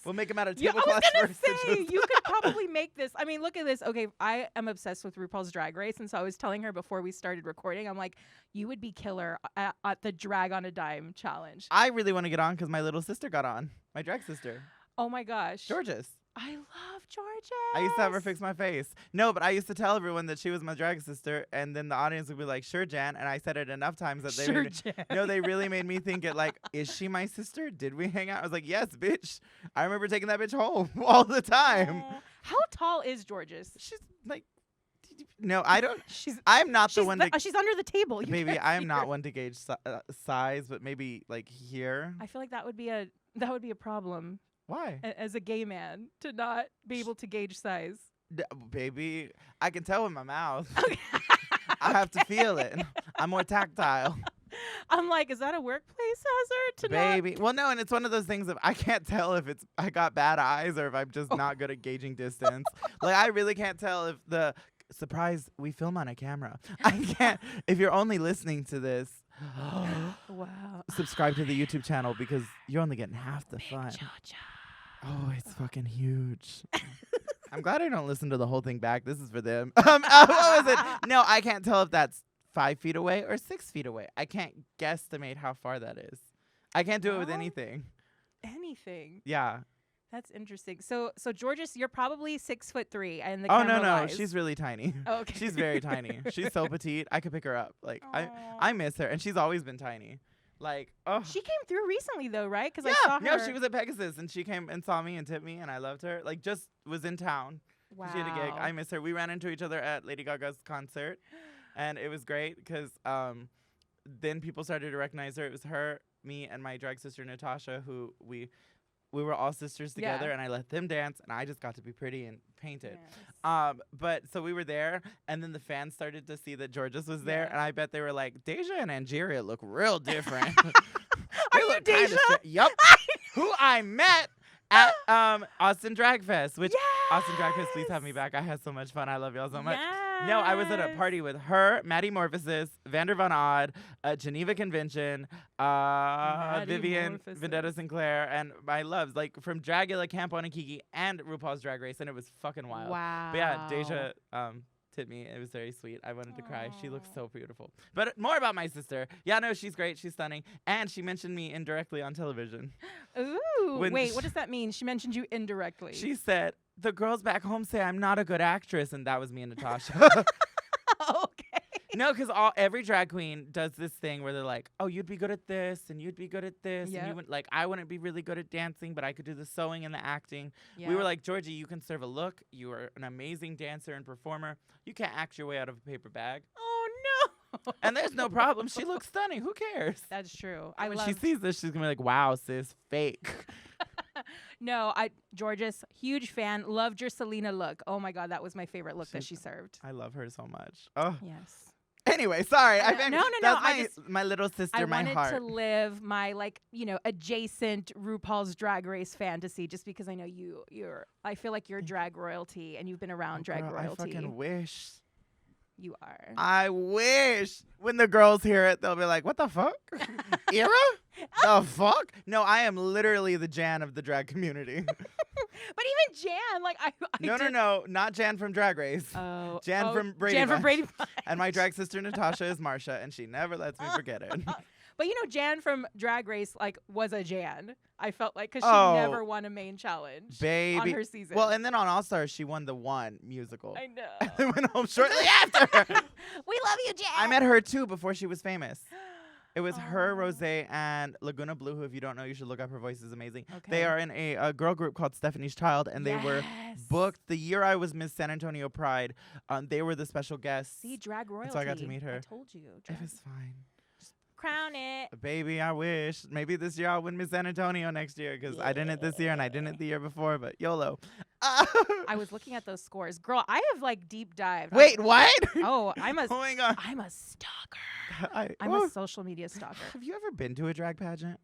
Speaker 5: We'll make them out of
Speaker 2: I was
Speaker 5: tablecloth
Speaker 2: gonna
Speaker 5: first.
Speaker 2: say you could probably make this. I mean, look at this. Okay, I am obsessed with RuPaul's Drag Race, and so I was telling her before we started recording, I'm like, you would be killer at the Drag on a Dime challenge.
Speaker 5: I really want to get on because my little sister got on. My drag sister.
Speaker 2: Oh my gosh,
Speaker 5: Georges.
Speaker 2: I love Georgia.
Speaker 5: I used to have her fix my face. No, but I used to tell everyone that she was my drag sister, and then the audience would be like, "Sure, Jan," and I said it enough times that they
Speaker 2: Sure,
Speaker 5: really,
Speaker 2: Jan.
Speaker 5: no, they really made me think it like, is she my sister? Did we hang out? I was like, yes, bitch. I remember taking that bitch home all the time.
Speaker 2: How tall is Georges?
Speaker 5: She's like, no, I don't.
Speaker 2: She's
Speaker 5: I'm not the one to.
Speaker 2: she's under the table. You
Speaker 5: Maybe
Speaker 2: can't
Speaker 5: I am
Speaker 2: see
Speaker 5: not
Speaker 2: her.
Speaker 5: one to gauge size, but maybe like here.
Speaker 2: I feel like that would be a problem
Speaker 5: Why?
Speaker 2: as a gay man to not be able to gauge size.
Speaker 5: Baby, I can tell with my mouth.
Speaker 2: Okay.
Speaker 5: I have to feel it. I'm more tactile.
Speaker 2: I'm like, is that a workplace hazard to not?
Speaker 5: Baby. Well, no, and it's one of those things of I can't tell if it's I got bad eyes or if I'm just not good at gauging distance. Like I really can't tell if the surprise we film on a camera. I can't if you're only listening to this.
Speaker 2: Wow.
Speaker 5: Subscribe to the YouTube channel because you're only getting half the fun. Oh, it's fucking huge. I'm glad I don't listen to the whole thing back. This is for them. What was it? No, I can't tell if that's 5 feet away or 6 feet away. I can't guesstimate how far that is. I can't do it with
Speaker 2: Oh.
Speaker 5: anything.
Speaker 2: Anything.
Speaker 5: Yeah.
Speaker 2: That's interesting. So Georges, you're probably 6'3" and the
Speaker 5: Oh
Speaker 2: camera
Speaker 5: no,
Speaker 2: lies.
Speaker 5: she's really tiny.
Speaker 2: Oh, okay.
Speaker 5: She's very tiny. She's so petite. I could pick her up. Like
Speaker 2: Aw.
Speaker 5: I miss her, and she's always been tiny. Like oh.
Speaker 2: She came through recently though, right? Because
Speaker 5: Yeah,
Speaker 2: I saw her.
Speaker 5: no, she was at Pegasus, and she came and saw me and tipped me, and I loved her. Like just was in town.
Speaker 2: Wow.
Speaker 5: She had a gig. I miss her. We ran into each other at Lady Gaga's concert, and it was great because then people started to recognize her. It was her, me, and my drag sister Natasha, who we were all sisters together,
Speaker 2: Yeah.
Speaker 5: and I let them dance, and I just got to be pretty and painted.
Speaker 2: Yes.
Speaker 5: But so we were there, and then the fans started to see that Georges was there,
Speaker 2: Yeah.
Speaker 5: and I bet they were like, Deja and Angeria look real different.
Speaker 2: Are you Deja?
Speaker 5: Yup. Who I met at Austin Drag Fest, which
Speaker 2: Yes!
Speaker 5: Austin Drag Fest, please have me back. I had so much fun. I love y'all so much. No, I was at a party with her, Maddie Morphosis, Vander Von Odd, Geneva Convention, Vivian,
Speaker 2: Morphosis.
Speaker 5: Vendetta Sinclair, and my loves, like from Dragula, Camp on and Kiki, and RuPaul's Drag Race, and it was fucking wild.
Speaker 2: Wow.
Speaker 5: But yeah, Deja tipped me. It was very sweet. I wanted to cry. She looks so beautiful. But more about my sister. Yeah, no, she's great. She's stunning. And she mentioned me indirectly on television.
Speaker 2: Ooh.
Speaker 5: When
Speaker 2: Wait, what does that mean? She mentioned you indirectly.
Speaker 5: She said, the girls back home say I'm not a good actress, and that was me and Natasha.
Speaker 2: Okay.
Speaker 5: No, because every drag queen does this thing where they're like, oh, you'd be good at this, and you'd be good at this, and you
Speaker 2: Yep.
Speaker 5: wouldn't, like, I wouldn't be really good at dancing, but I could do the sewing and the acting.
Speaker 2: Yeah.
Speaker 5: We were like, Georgie, you can serve a look. You are an amazing dancer and performer. You can't act your way out of a paper bag.
Speaker 2: Oh no.
Speaker 5: And there's no problem. She looks stunning. Who cares?
Speaker 2: That's true.
Speaker 5: And when
Speaker 2: love
Speaker 5: she sees this, she's gonna be like, wow, sis, fake.
Speaker 2: No, Georges, huge fan. Loved your Selena look. Oh my God, that was my favorite look that she served.
Speaker 5: I love her so much. Oh.
Speaker 2: Yes.
Speaker 5: Anyway, sorry.
Speaker 2: No, no,
Speaker 5: That's my little sister,
Speaker 2: I
Speaker 5: my
Speaker 2: wanted
Speaker 5: heart.
Speaker 2: to live my adjacent RuPaul's Drag Race fantasy, just because I know I feel like you're drag royalty and you've been around drag
Speaker 5: Girl,
Speaker 2: royalty.
Speaker 5: I fucking wish.
Speaker 2: You are.
Speaker 5: I wish. When the girls hear it, they'll be like, what the fuck? Era? The fuck? No, I am literally the Jan of the drag community.
Speaker 2: But even Jan,
Speaker 5: No, not Jan from Drag Race.
Speaker 2: Oh,
Speaker 5: Jan from Brady
Speaker 2: Jan from
Speaker 5: Bunch.
Speaker 2: Brady Bunch.
Speaker 5: And my drag sister Natasha is Marsha, and she never lets me forget it.
Speaker 2: But Jan from Drag Race was a Jan. I felt like because
Speaker 5: Oh.
Speaker 2: she never won a main challenge
Speaker 5: Baby.
Speaker 2: on her season.
Speaker 5: Well, and then on All Stars, she won the one musical.
Speaker 2: I know.
Speaker 5: And then went home shortly after.
Speaker 2: We love you, Jan.
Speaker 5: I met her too before she was famous. It was her,
Speaker 2: Oh.
Speaker 5: Rose, and Laguna Blue, who, if you don't know, you should look up. Her voice is amazing.
Speaker 2: Okay.
Speaker 5: They are in a girl group called Stephanie's Child, and they were
Speaker 2: Yes.
Speaker 5: booked the year I was Miss San Antonio Pride. They were the special guests.
Speaker 2: See, drag royalty.
Speaker 5: so I got to meet her.
Speaker 2: I told you.
Speaker 5: It
Speaker 2: Drag.
Speaker 5: was fine.
Speaker 2: Crown it.
Speaker 5: Baby, I wish. Maybe this year I'll win Miss San Antonio next year, because I didn't this year and I didn't the year before, but YOLO.
Speaker 2: I was looking at those scores. Girl, I have deep dived.
Speaker 5: Wait, what?
Speaker 2: Oh, I'm a
Speaker 5: Oh my God.
Speaker 2: I'm a stalker.
Speaker 5: I,
Speaker 2: I'm a social media stalker.
Speaker 5: Have you ever been to a drag pageant?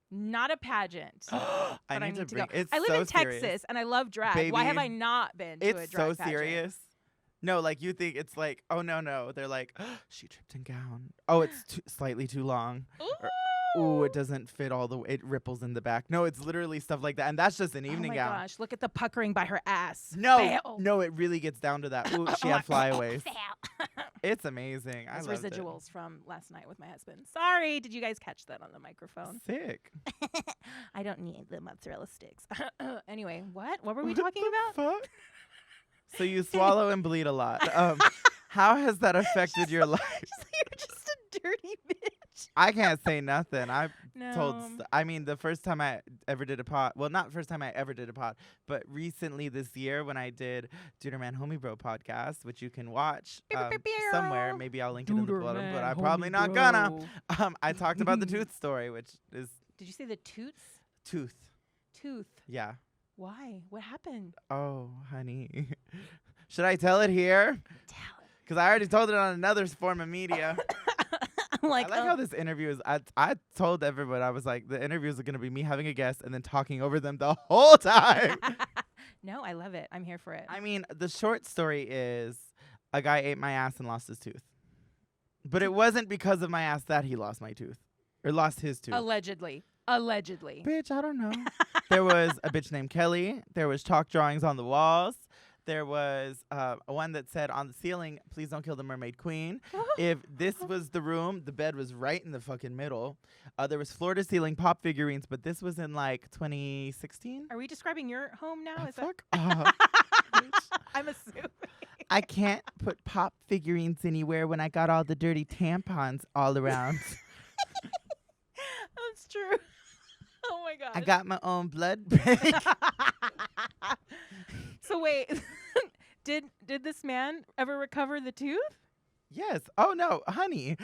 Speaker 2: Not a pageant.
Speaker 5: I
Speaker 2: but
Speaker 5: need to
Speaker 2: go.
Speaker 5: bring it's
Speaker 2: I live
Speaker 5: so
Speaker 2: in Texas
Speaker 5: serious.
Speaker 2: and I love drag. Why have
Speaker 5: Baby,
Speaker 2: I not been to a
Speaker 5: It's
Speaker 2: drag
Speaker 5: so
Speaker 2: pageant?
Speaker 5: serious. No, like you think it's like, oh no. They're like, she tripped in gown. Oh, it's slightly too long. Ooh, it doesn't fit all the way. It ripples in the back. No, it's literally stuff like that. And that's just an evening
Speaker 2: oh my
Speaker 5: gown.
Speaker 2: gosh, look at the puckering by her ass.
Speaker 5: No,
Speaker 2: Fail.
Speaker 5: no, it really gets down to that. Ooh, she had flyaways. It's amazing. I
Speaker 2: Those
Speaker 5: loved
Speaker 2: residuals from last night with my husband. Sorry, did you guys catch that on the microphone?
Speaker 5: it. Sick.
Speaker 2: I don't need the mozzarella sticks. Anyway, what? What were we
Speaker 5: What
Speaker 2: talking
Speaker 5: the
Speaker 2: about?
Speaker 5: fuck? So you swallow and bleed a lot. How has that affected your life?
Speaker 2: You're just a dirty bitch.
Speaker 5: I can't say nothing. I
Speaker 2: No.
Speaker 5: I mean, the first time I ever did a pod, well, not first time I ever did a pod, but recently this year when I did Duderman Homie Bro podcast, which you can watch somewhere. Maybe I'll link it in the bottom, but I'm probably not gonna. I talked about the tooth story, which is
Speaker 2: Did you say the toots?
Speaker 5: tooth.
Speaker 2: Tooth.
Speaker 5: Yeah.
Speaker 2: Why? What happened?
Speaker 5: Oh, honey. Should I tell it here?
Speaker 2: Tell it.
Speaker 5: Because I already told it on another form of media.
Speaker 2: I'm
Speaker 5: I like how this interview is. I told everyone, I was like, the interviews are going to be me having a guest and then talking over them the whole time.
Speaker 2: No, I love it. I'm here for it.
Speaker 5: I mean, the short story is a guy ate my ass and lost his tooth. But it wasn't because of my ass that he lost my tooth. Or lost his tooth.
Speaker 2: Allegedly. Allegedly.
Speaker 5: Bitch, I don't know. There was a bitch named Kelly. There was chalk drawings on the walls. There was one that said on the ceiling, please don't kill the mermaid queen. If this was the room, the bed was right in the fucking middle. There was floor to ceiling pop figurines, but this was in like 2016.
Speaker 2: Are we describing your home now? Is that?
Speaker 5: Fuck off.
Speaker 2: I'm assuming.
Speaker 5: I can't put pop figurines anywhere when I got all the dirty tampons all around.
Speaker 2: That's true. Oh my god.
Speaker 5: I got my own blood bank.
Speaker 2: So wait, did this man ever recover the tooth?
Speaker 5: Yes. Oh no, honey.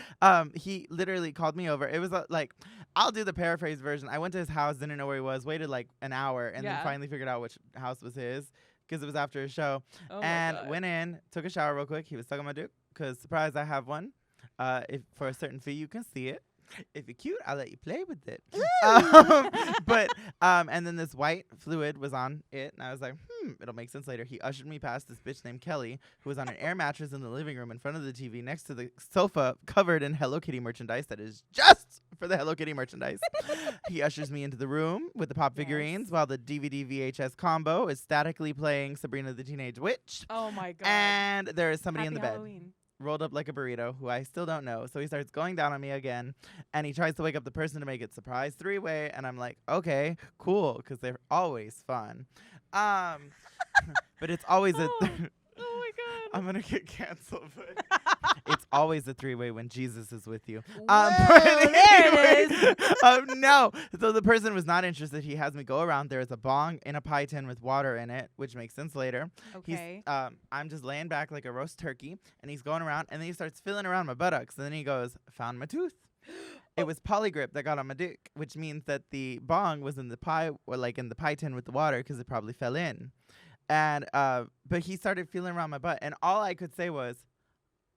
Speaker 5: He literally called me over. It was like, I'll do the paraphrase version. I went to his house, didn't know where he was, waited like an hour, and then finally figured out which house was his because it was after a show.
Speaker 2: Oh
Speaker 5: and
Speaker 2: my God.
Speaker 5: went in, took a shower real quick. He was sucking my dick because surprise, I have one. If for a certain fee, you can see it. If you're cute, I'll let you play with it. And then this white fluid was on it, and I was like, it'll make sense later. He ushered me past this bitch named Kelly, who was on an air mattress in the living room in front of the TV next to the sofa covered in Hello Kitty merchandise that is just for the Hello Kitty merchandise. He ushers me into the room with the pop figurines while the DVD VHS combo is statically playing Sabrina the Teenage Witch.
Speaker 2: Oh my God.
Speaker 5: And there is somebody
Speaker 2: Happy
Speaker 5: in the bed.
Speaker 2: Halloween.
Speaker 5: Rolled up like a burrito, who I still don't know. So he starts going down on me again, and he tries to wake up the person to make it surprise three-way, and I'm like, okay, cool, because they're always fun. But it's always a...
Speaker 2: Oh my God.
Speaker 5: I'm going to get canceled, but it's always a three-way when Jesus is with you.
Speaker 2: Whoa,
Speaker 5: But
Speaker 2: there it is.
Speaker 5: no. So the person was not interested. He has me go around. There is a bong in a pie tin with water in it, which makes sense later.
Speaker 2: Okay.
Speaker 5: I'm just laying back like a roast turkey, and he's going around, and then he starts feeling around my buttocks, and then he goes, found my tooth. It was polygrip that got on my dick, which means that the bong was in the pie, or like in the pie tin with the water, because it probably fell in. And but he started feeling around my butt, and all I could say was,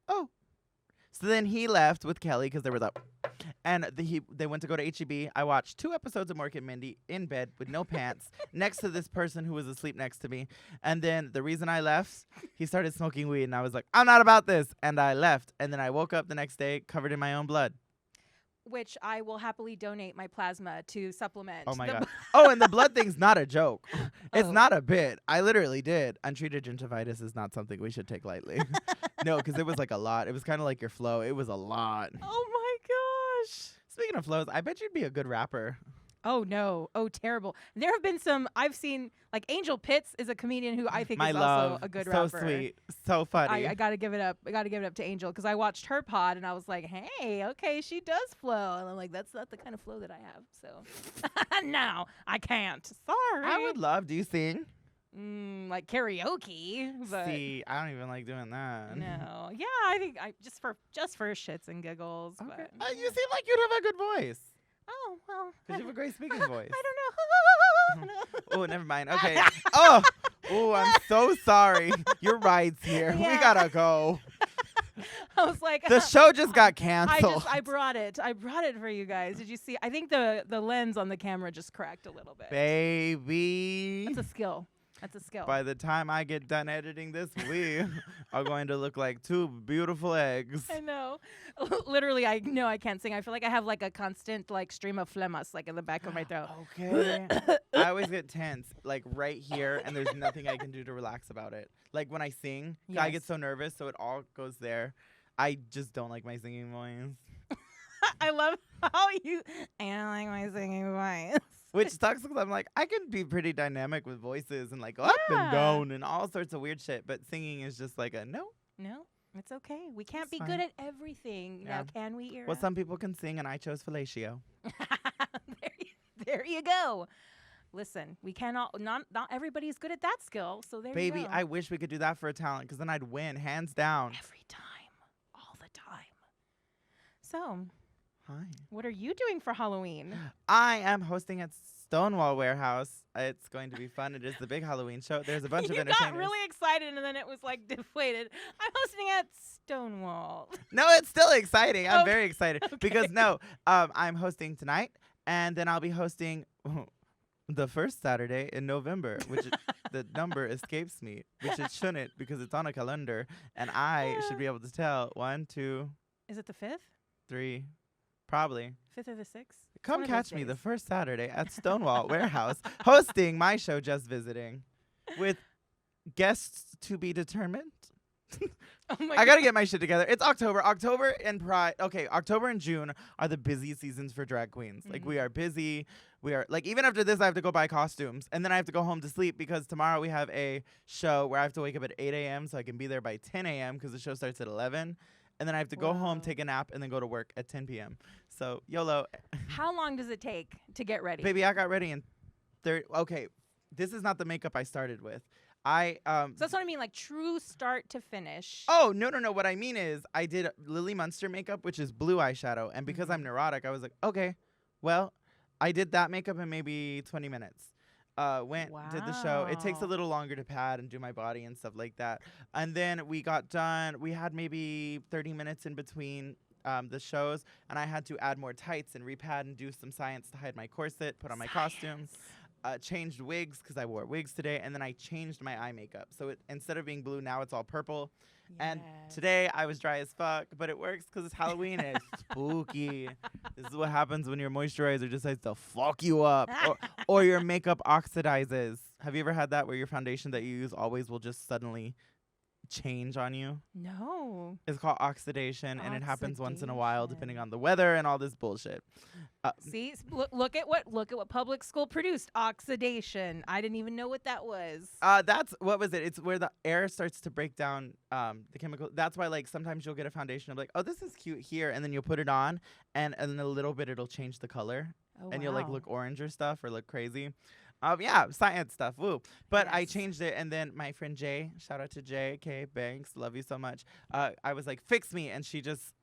Speaker 5: "Oh." So then he left with Kelly because there was a, and they went to go to HEB. I watched 2 episodes of Mork and Mindy in bed with no pants next to this person who was asleep next to me. And then the reason I left, he started smoking weed, and I was like, "I'm not about this," and I left. And then I woke up the next day covered in my own blood.
Speaker 2: Which I will happily donate my plasma to supplement.
Speaker 5: Oh my
Speaker 2: the
Speaker 5: God. Oh, and the blood thing's not a joke. It's
Speaker 2: Oh.
Speaker 5: not a bit. I literally did. Untreated gingivitis is not something we should take lightly. No, because it was like a lot. It was kind of like your flow. It was a lot.
Speaker 2: Oh my gosh.
Speaker 5: Speaking of flows, I bet you'd be a good rapper.
Speaker 2: Oh no. Oh, terrible. There have been some I've seen, like Angel Pitts is a comedian who I think
Speaker 5: My
Speaker 2: is
Speaker 5: love.
Speaker 2: also a good
Speaker 5: so
Speaker 2: rapper.
Speaker 5: sweet. So funny.
Speaker 2: I gotta give it up. I gotta give it up to Angel because I watched her pod and I was like, hey, okay, she does flow, and I'm like, that's not the kind of flow that I have. So no, I can't. Sorry.
Speaker 5: I would love. Do you sing?
Speaker 2: Like karaoke, but
Speaker 5: See, I don't even like doing that.
Speaker 2: no. Yeah, I think I just for shits and giggles.
Speaker 5: Okay.
Speaker 2: But
Speaker 5: You seem like you'd have a good voice.
Speaker 2: oh well.
Speaker 5: Because you have a great speaking voice.
Speaker 2: I don't know.
Speaker 5: Oh, never mind. Okay. Oh, I'm so sorry. Your ride's here. We
Speaker 2: Yeah.
Speaker 5: gotta go.
Speaker 2: I was like,
Speaker 5: The show just got canceled.
Speaker 2: I brought it. I brought it for you guys. Did you see? I think the lens on the camera just cracked a little bit.
Speaker 5: Baby.
Speaker 2: That's a skill. That's a skill.
Speaker 5: By the time I get done editing this, we are going to look like 2 beautiful eggs.
Speaker 2: I know. Literally, I know I can't sing. I feel like I have like a constant like stream of phlegmus like in the back of my throat.
Speaker 5: Okay. I always get tense, like right here, and there's nothing I can do to relax about it. Like when I sing, I get
Speaker 2: Yes.
Speaker 5: so nervous, so it all goes there. I just don't like my singing voice.
Speaker 2: I love how you. I don't like my singing voice.
Speaker 5: Which sucks because I'm like, I can be pretty dynamic with voices and like go up and
Speaker 2: Yeah.
Speaker 5: down and all sorts of weird shit, but singing is just like a no.
Speaker 2: No, it's okay. We can't
Speaker 5: It's
Speaker 2: be
Speaker 5: fine.
Speaker 2: good at everything.
Speaker 5: Yeah.
Speaker 2: Now, can we, Ira?
Speaker 5: Well, some people can sing, and I chose fellatio.
Speaker 2: there you go. Listen, we cannot. Not everybody's good at that skill. So there
Speaker 5: Baby,
Speaker 2: you go.
Speaker 5: I wish we could do that for a talent because then I'd win, hands down.
Speaker 2: Every time, all the time. So,
Speaker 5: Hi.
Speaker 2: what are you doing for Halloween?
Speaker 5: I am hosting at Stonewall Warehouse. It's going to be fun. It is the big Halloween show. There's a bunch of
Speaker 2: You
Speaker 5: entertainers.
Speaker 2: got really excited, and then it was like deflated. I'm hosting at Stonewall.
Speaker 5: No, it's still exciting. I'm
Speaker 2: Okay.
Speaker 5: very excited because I'm hosting tonight, and then I'll be hosting the first Saturday in November, which the number escapes me, which it shouldn't because it's on a calendar, and I should be able to tell 1, 2,
Speaker 2: Is it the 5th?
Speaker 5: 3, probably.
Speaker 2: 5th or the 6th?
Speaker 5: Come
Speaker 2: one of
Speaker 5: catch
Speaker 2: those
Speaker 5: me the
Speaker 2: days.
Speaker 5: first Saturday at Stonewall Warehouse, hosting my show Just Visiting, with guests to be determined.
Speaker 2: Oh my
Speaker 5: I gotta
Speaker 2: God.
Speaker 5: get my shit together. It's October. October and Pride. Okay, October and June are the busy seasons for drag queens. Like we are busy. We are like even after this, I have to go buy costumes, and then I have to go home to sleep because tomorrow we have a show where I have to wake up at 8 a.m. so I can be there by 10 a.m. because the show starts at 11, and then I have to go home,
Speaker 2: Wow.
Speaker 5: take a nap, and then go to work at 10 p.m. So YOLO,
Speaker 2: How long does it take to get ready?
Speaker 5: baby. I got ready in 30. Okay, this is not the makeup I started with.
Speaker 2: So that's what I mean, like true start to finish.
Speaker 5: Oh, no. What I mean is I did Lily Munster makeup, which is blue eyeshadow. And because
Speaker 2: Mm-hmm.
Speaker 5: I'm neurotic, I was like, okay, well, I did that makeup in maybe 20 minutes. Did the show. It takes a
Speaker 2: Wow.
Speaker 5: little longer to pad and do my body and stuff like that. And then we got done. We had maybe 30 minutes in between the shows, and I had to add more tights and repad and do some science to hide my corset, put on my costume. Changed wigs because I wore wigs today, and then I changed my eye makeup. So instead of being blue, now it's all purple. And today I was dry as fuck, but it works because it's Halloween and it's spooky. This is what happens when your moisturizer decides to fuck you up or your makeup oxidizes. Have you ever had that where your foundation that you use always will just suddenly change on you?
Speaker 2: No.
Speaker 5: It's called oxidation, and it happens once in a while depending on the weather and all this bullshit.
Speaker 2: See, look at what public school produced. Oxidation. I didn't even know what that was.
Speaker 5: That's what was it? It's where the air starts to break down the chemical. That's why like sometimes you'll get a foundation of like, oh, this is cute here, and then you'll put it on, and in a little bit it'll change the color, and you'll like look orange or stuff or look crazy. Yeah, science stuff. Woo. But I changed it, and then my friend Jay, shout out to Jay, K Banks, love you so much. I was like, fix me, and she just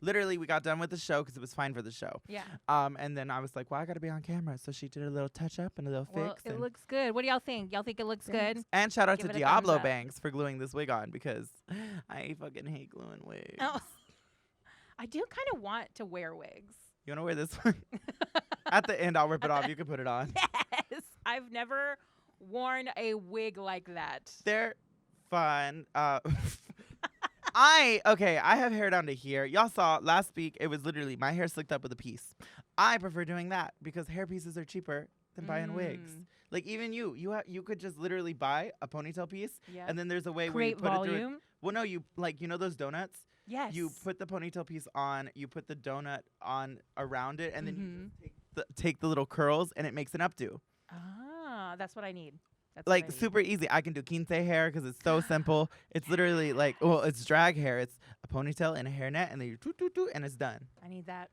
Speaker 5: literally, we got done with the show because it was fine for the show.
Speaker 2: Yeah.
Speaker 5: And then I was like, well, I got to be on camera. So she did a little touch up and a little fix.
Speaker 2: It looks good. What do y'all think? Y'all think it looks good?
Speaker 5: And shout out
Speaker 2: Give
Speaker 5: to
Speaker 2: it a
Speaker 5: Diablo
Speaker 2: thumbs up.
Speaker 5: Banks for gluing this wig on because I fucking hate gluing wigs.
Speaker 2: Oh. I do kind of want to wear wigs.
Speaker 5: You want to wear this one? At the end, I'll rip it off. You can put it on.
Speaker 2: Yes. I've never worn a wig like that.
Speaker 5: They're fun. I have hair down to here. Y'all saw last week, it was literally my hair slicked up with a piece. I prefer doing that because hair pieces are cheaper than buying wigs. Like even you could just literally buy a ponytail piece, and then there's a way where you put it through. Well, no, you know those donuts.
Speaker 2: Yes.
Speaker 5: You put the ponytail piece on, you put the donut on around it, and then you just take the little curls, and it makes an updo.
Speaker 2: Ah, that's what I need. That's
Speaker 5: like super easy. I can do quince hair because it's so simple. It's literally like, well, it's drag hair. It's a ponytail and a hairnet, and then you do, and it's done.
Speaker 2: I need that.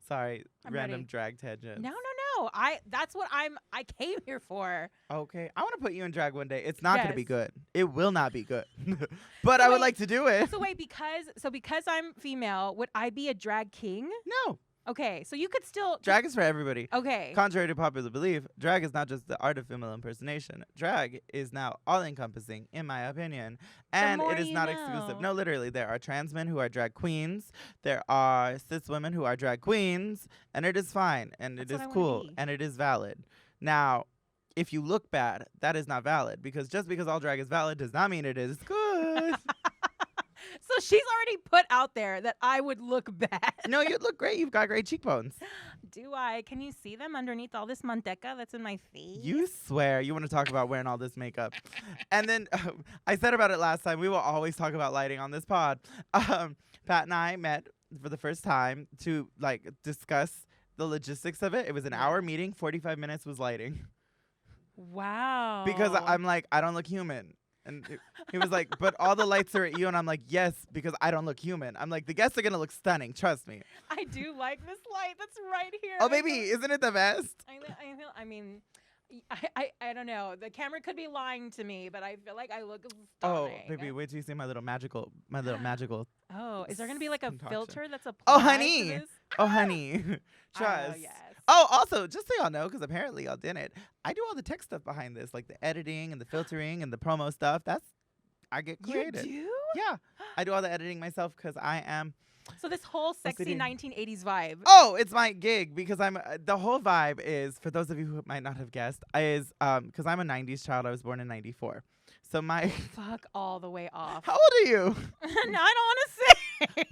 Speaker 5: Sorry,
Speaker 2: I'm
Speaker 5: random
Speaker 2: ready.
Speaker 5: drag tangents.
Speaker 2: No. That's what I came here for.
Speaker 5: Okay, I want to put you in drag one day. It's not going to be
Speaker 2: Yes.
Speaker 5: good. It will not be good. But I would like to do it.
Speaker 2: So wait, because I'm female, would I be a drag king?
Speaker 5: No.
Speaker 2: Okay, so you could still
Speaker 5: Drag is for everybody.
Speaker 2: Okay.
Speaker 5: Contrary to popular belief, drag is not just the art of female impersonation. Drag is now all-encompassing, in my opinion. And
Speaker 2: more
Speaker 5: it is
Speaker 2: you
Speaker 5: not
Speaker 2: know.
Speaker 5: exclusive. No, literally. There are trans men who are drag queens. There are cis women who are drag queens. And it is fine. And
Speaker 2: That's
Speaker 5: it
Speaker 2: what
Speaker 5: is
Speaker 2: I wanna
Speaker 5: cool.
Speaker 2: be.
Speaker 5: And it is valid. Now, if you look bad, that is not valid. Because just because all drag is valid does not mean it is good.
Speaker 2: So she's already put out there that I would look bad.
Speaker 5: No, you look great. You've got great cheekbones.
Speaker 2: Do I? Can you see them underneath all this manteca that's in my face?
Speaker 5: You swear you want to talk about wearing all this makeup. And then I said about it last time, we will always talk about lighting on this pod. Pat and I met for the first time to like discuss the logistics of it. It was an hour meeting, 45 minutes was lighting.
Speaker 2: Wow.
Speaker 5: Because I'm like, I don't look human. And he was like, but all the lights are at you. And I'm like, yes, because I don't look human. I'm like, the guests are going to look stunning. Trust me.
Speaker 2: I do like this light that's right here.
Speaker 5: Oh, baby, isn't it the best?
Speaker 2: I mean, I don't know. The camera could be lying to me, but I feel like I look stunning.
Speaker 5: Oh, baby, wait till you see my little magical.
Speaker 2: Oh, is there going to be like a
Speaker 5: concoction.
Speaker 2: filter that's applied
Speaker 5: Oh,
Speaker 2: to
Speaker 5: honey.
Speaker 2: this?
Speaker 5: Oh, honey. Trust.
Speaker 2: Oh, yes.
Speaker 5: Oh, also, just so y'all know, because apparently y'all didn't, I do all the tech stuff behind this, like the editing and the filtering and the promo stuff. I get creative.
Speaker 2: You do?
Speaker 5: Yeah. I do all the editing myself because I am.
Speaker 2: So this whole sexy
Speaker 5: OCD.
Speaker 2: 1980s vibe.
Speaker 5: Oh, it's my gig because the whole vibe is, for those of you who might not have guessed, is because I'm a 90s child. I was born in 94. So my.
Speaker 2: Fuck all the way off.
Speaker 5: How old are you?
Speaker 2: No, I don't want to say.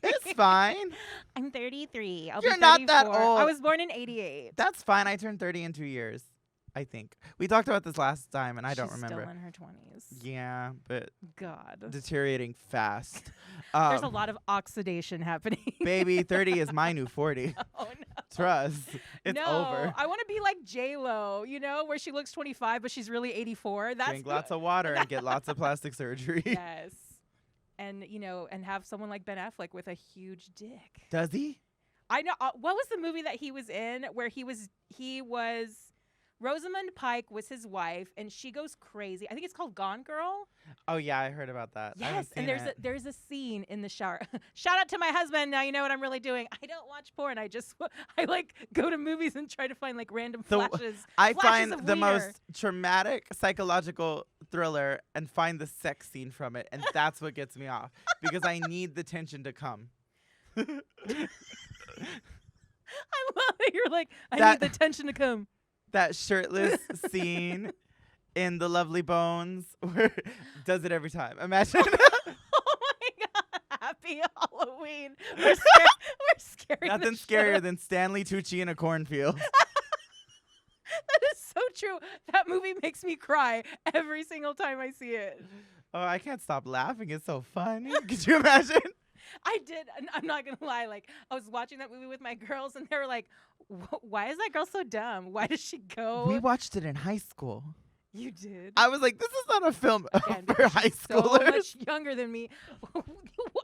Speaker 5: It's fine.
Speaker 2: I'm 33. I'll
Speaker 5: You're
Speaker 2: be
Speaker 5: not that
Speaker 2: 34.
Speaker 5: old.
Speaker 2: I was born in 88.
Speaker 5: That's fine. I turned 30 in 2 years, I think. We talked about this last time, and I don't
Speaker 2: She's
Speaker 5: remember.
Speaker 2: Still in her 20s.
Speaker 5: Yeah, but
Speaker 2: God.
Speaker 5: deteriorating fast.
Speaker 2: There's a lot of oxidation happening.
Speaker 5: Baby, 30 is my new 40.
Speaker 2: Oh no.
Speaker 5: Trust. It's
Speaker 2: no,
Speaker 5: over.
Speaker 2: I want to be like J-Lo, where she looks 25, but she's really 84. That's
Speaker 5: Drink lots of water and get lots of plastic surgery.
Speaker 2: Yes. And, and have someone like Ben Affleck with a huge dick.
Speaker 5: Does he?
Speaker 2: I know. What was the movie that he was in where he was Rosamund Pike was his wife, and she goes crazy. I think it's called Gone Girl.
Speaker 5: Oh, yeah, I heard about that. I haven't
Speaker 2: Yes, and
Speaker 5: seen
Speaker 2: there's a scene in the shower. Shout out to my husband. Now you know what I'm really doing. I don't watch porn. I like go to movies and try to find like random flashes.
Speaker 5: I
Speaker 2: flashes
Speaker 5: find
Speaker 2: of
Speaker 5: the
Speaker 2: wiener.
Speaker 5: most traumatic psychological thriller and find the sex scene from it, and that's what gets me off because I need the tension to come.
Speaker 2: I love it. You're like, I
Speaker 5: That-
Speaker 2: need the tension to come.
Speaker 5: That shirtless scene in The Lovely Bones where does it every time. Imagine.
Speaker 2: Oh my god! Happy Halloween. We're scaring.
Speaker 5: Nothing
Speaker 2: the
Speaker 5: scarier
Speaker 2: shit.
Speaker 5: than Stanley Tucci in a cornfield.
Speaker 2: That is so true. That movie makes me cry every single time I see it.
Speaker 5: Oh, I can't stop laughing. It's so funny. Could you imagine?
Speaker 2: I did. I'm not gonna lie. Like I was watching that movie with my girls, and they were like, "Why is that girl so dumb? Why does she go?"
Speaker 5: We watched it in high school.
Speaker 2: You did.
Speaker 5: I was like, this is not a film
Speaker 2: Again,
Speaker 5: for
Speaker 2: because
Speaker 5: high
Speaker 2: she's so
Speaker 5: schoolers.
Speaker 2: much younger than me.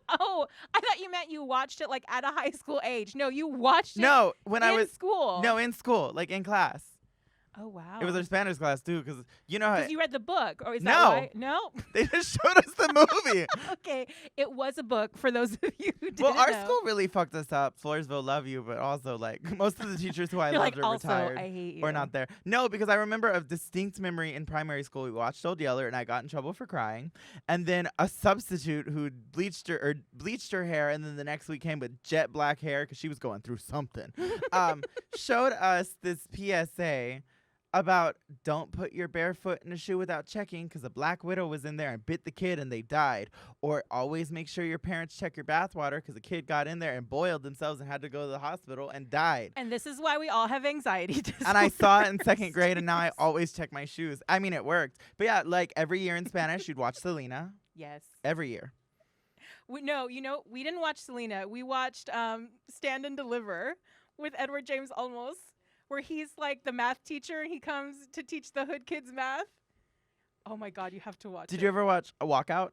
Speaker 2: Oh, I thought you meant you watched it like at a high school age. No, you watched it
Speaker 5: No, when I
Speaker 2: in
Speaker 5: was
Speaker 2: school.
Speaker 5: no in school, like in class.
Speaker 2: Oh wow.
Speaker 5: It was our Spanish class too, because you know how
Speaker 2: Because you read the book, or is
Speaker 5: No.
Speaker 2: that why? No.
Speaker 5: they just showed us the movie.
Speaker 2: Okay, it was a book for those of you who didn't
Speaker 5: Well, our
Speaker 2: know.
Speaker 5: school really fucked us up. Floresville love you, but also like most of the teachers who I
Speaker 2: You're
Speaker 5: loved
Speaker 2: like,
Speaker 5: are
Speaker 2: also,
Speaker 5: retired
Speaker 2: I hate you.
Speaker 5: or not there. No, because I remember a distinct memory in primary school. We watched Old Yeller, and I got in trouble for crying. And then a substitute who bleached her hair, and then the next week came with jet black hair because she was going through something. Showed us this PSA about don't put your bare foot in a shoe without checking because a black widow was in there and bit the kid and they died. Or always make sure your parents check your bathwater because a kid got in there and boiled themselves and had to go to the hospital and died.
Speaker 2: And this is why we all have anxiety disorders.
Speaker 5: And I saw it in second grade, and now I always check my shoes. I mean, it worked. But yeah, like every year in Spanish, you'd watch Selena.
Speaker 2: Yes.
Speaker 5: Every year.
Speaker 2: No, we didn't watch Selena. We watched Stand and Deliver with Edward James Olmos, where he's like the math teacher and he comes to teach the hood kids math. Oh my God, you have to watch it.
Speaker 5: Did you ever watch A Walkout?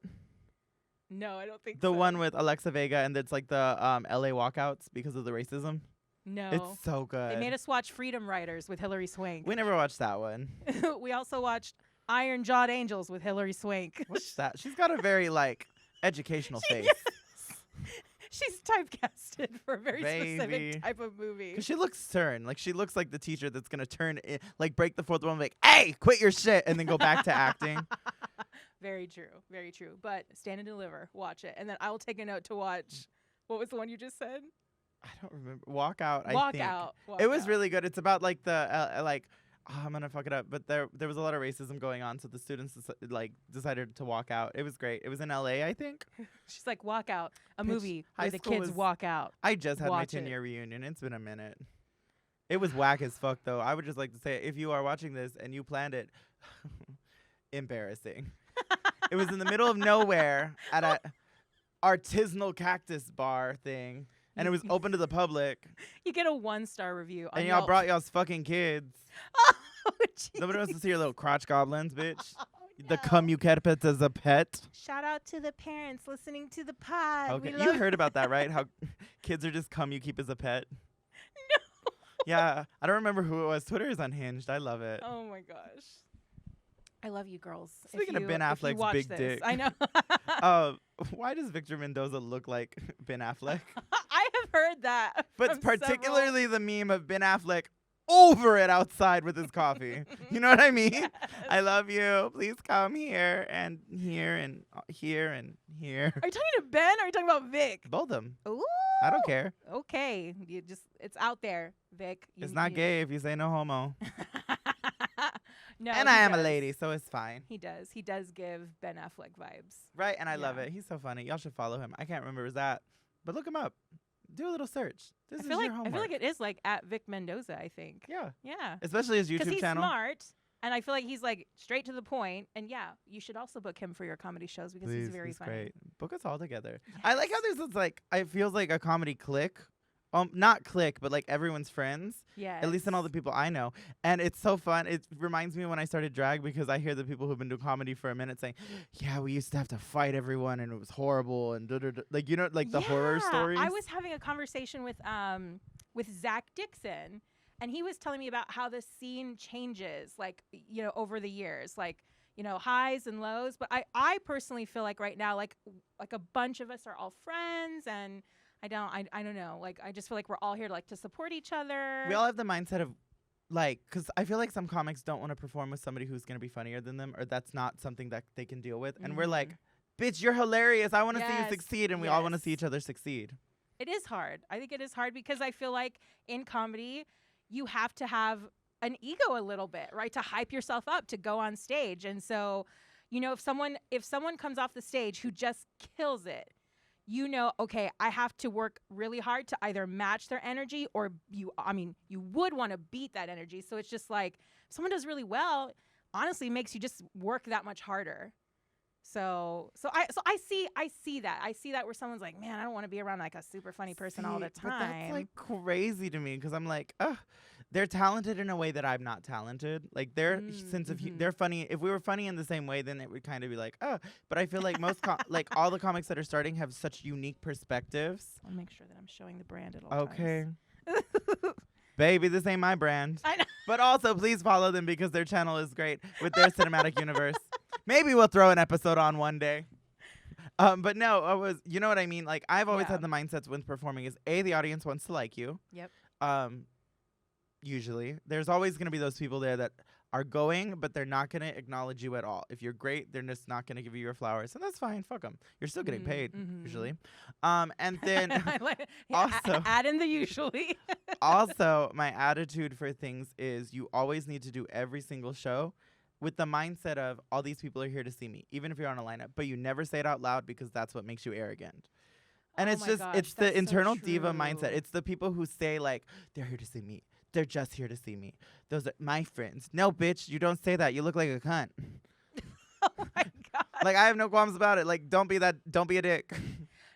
Speaker 2: No, I don't think
Speaker 5: The
Speaker 2: so.
Speaker 5: one with Alexa Vega, and it's like the LA walkouts because of the racism.
Speaker 2: No.
Speaker 5: It's so good.
Speaker 2: They made us watch Freedom Riders with Hilary Swank.
Speaker 5: We never watched that one.
Speaker 2: We also watched Iron Jawed Angels with Hilary Swank.
Speaker 5: What's that? She's got a very like educational face.
Speaker 2: She's typecasted for a very
Speaker 5: Baby.
Speaker 2: specific type of movie.
Speaker 5: 'Cause she looks stern. Like she looks like the teacher that's gonna turn like break the fourth wall and be like, "Hey, quit your shit," and then go back to acting.
Speaker 2: Very true. Very true. But Stand and Deliver, watch it. And then I will take a note to watch. What was the one you just said?
Speaker 5: I don't remember. Walk Out. I
Speaker 2: Walk
Speaker 5: think.
Speaker 2: Out. Walk
Speaker 5: It was
Speaker 2: Out.
Speaker 5: really good. It's about like the like. Oh, I'm gonna fuck it up, but there was a lot of racism going on, so the students decided to walk out. It was great. It was in LA, I think.
Speaker 2: She's like, Walk Out, a
Speaker 5: Bitch,
Speaker 2: movie
Speaker 5: high
Speaker 2: where the
Speaker 5: school
Speaker 2: kids
Speaker 5: was-
Speaker 2: walk out.
Speaker 5: I just had my
Speaker 2: Watch it.
Speaker 5: 10-year reunion. It's been a minute. It was whack as fuck though. I would just like to say, if you are watching this and you planned it, embarrassing. It was in the middle of nowhere at a artisanal cactus bar thing, and it was open to the public.
Speaker 2: You get a 1-star review on
Speaker 5: And y'all
Speaker 2: Yelp.
Speaker 5: brought y'all's fucking kids.
Speaker 2: Oh,
Speaker 5: Nobody wants to see your little crotch goblins, bitch.
Speaker 2: Oh,
Speaker 5: The
Speaker 2: no.
Speaker 5: cum you kept it as a pet.
Speaker 2: Shout out to the parents listening to the pod.
Speaker 5: Okay,
Speaker 2: We
Speaker 5: you
Speaker 2: love
Speaker 5: heard about that, right? How kids are just cum you keep as a pet.
Speaker 2: No.
Speaker 5: Yeah, I don't remember who it was. Twitter is unhinged. I love it.
Speaker 2: Oh my gosh. I love you girls. If
Speaker 5: Speaking of
Speaker 2: you-
Speaker 5: Ben
Speaker 2: if you
Speaker 5: Affleck's
Speaker 2: watch
Speaker 5: big
Speaker 2: this.
Speaker 5: dick.
Speaker 2: I know.
Speaker 5: Why does Victor Mendoza look like Ben Affleck?
Speaker 2: I have heard that.
Speaker 5: But
Speaker 2: from several-
Speaker 5: particularly the meme of Ben Affleck over it outside with his coffee. You know what I mean?
Speaker 2: Yes.
Speaker 5: I love you. Please come here and here and here and here.
Speaker 2: Are you talking to Ben or are you talking about Vic?
Speaker 5: Both of them.
Speaker 2: Ooh.
Speaker 5: I don't care.
Speaker 2: Okay. It's out there, Vic.
Speaker 5: It's not gay if you say no homo.
Speaker 2: No.
Speaker 5: And
Speaker 2: he
Speaker 5: I am a
Speaker 2: does.
Speaker 5: lady, so it's fine.
Speaker 2: He does. He does give Ben Affleck vibes.
Speaker 5: Right? And I love
Speaker 2: Yeah.
Speaker 5: it. He's so funny. Y'all should follow him. I can't remember his at, but look him up. Do a little search. This
Speaker 2: I
Speaker 5: is
Speaker 2: feel
Speaker 5: your
Speaker 2: like
Speaker 5: homework.
Speaker 2: it is like at Vic Mendoza, I think.
Speaker 5: Yeah.
Speaker 2: Yeah.
Speaker 5: Especially his
Speaker 2: Because
Speaker 5: YouTube
Speaker 2: he's
Speaker 5: channel.
Speaker 2: smart, and I feel like he's like straight to the point. And yeah, you should also book him for your comedy shows because
Speaker 5: Please,
Speaker 2: he's very funny.
Speaker 5: great. Book us all together. I like how
Speaker 2: Yes.
Speaker 5: there's this like it feels like a comedy clique. Not clique, but like everyone's friends.
Speaker 2: Yeah.
Speaker 5: At least in all the people I know. And it's so fun. It reminds me of when I started drag because I hear the people who've been doing comedy for a minute saying, yeah, we used to have to fight everyone and it was horrible and like, you know, like the horror stories.
Speaker 2: I was having a conversation with Zach Dixon, and he was telling me about how the scene changes, like, you know, over the years, like, you know, highs and lows. But I personally feel like right now, like a bunch of us are all friends, and I don't know, like I just feel like we're all here to support each other.
Speaker 5: We all have the mindset of like, because I feel like some comics don't want to perform with somebody who's going to be funnier than them, or that's not something that they can deal with. And we're like, bitch, you're hilarious. I want to see you
Speaker 2: Yes,
Speaker 5: succeed. And we all want to
Speaker 2: yes.
Speaker 5: see each other succeed.
Speaker 2: It is hard. I think it is hard because I feel like in comedy, you have to have an ego a little bit, right? To hype yourself up to go on stage. And so, if someone comes off the stage who just kills it, okay, I have to work really hard to either match their energy or you would want to beat that energy. So it's just like if someone does really well, honestly, it makes you just work that much harder. So I see that. I see that where someone's like, man, I don't want to be around like a super funny person all the time.
Speaker 5: But that's like crazy to me because I'm like, they're talented in a way that I'm not talented. Like their sense of they're funny. If we were funny in the same way, then it would kind of be like, But I feel like most like all the comics that are starting have such unique perspectives.
Speaker 2: I'll make sure that I'm showing the brand at all times.
Speaker 5: Okay. Baby, this ain't my brand.
Speaker 2: I know.
Speaker 5: But also, please follow them because their channel is great with their cinematic universe. Maybe we'll throw an episode on one day. But no, you know what I mean? Like, I've always had the mindsets when performing is, A, the audience wants to like you.
Speaker 2: Yep.
Speaker 5: Usually. There's always going to be those people there that are going, but they're not going to acknowledge you at all. If you're great, they're just not going to give you your flowers. And that's fine. Fuck them. You're still getting paid, usually. And then also,
Speaker 2: add in the usually.
Speaker 5: Also, my attitude for things is you always need to do every single show with the mindset of all these people are here to see me, even if you're on a lineup. But you never say it out loud because that's what makes you arrogant. And it's the internal diva mindset. It's the people who say, like, they're here to see me. They're just here to see me. Those are my friends. No, bitch, you don't say that. You look like a cunt.
Speaker 2: Oh my God.
Speaker 5: Like, I have no qualms about it. Like, don't be a dick.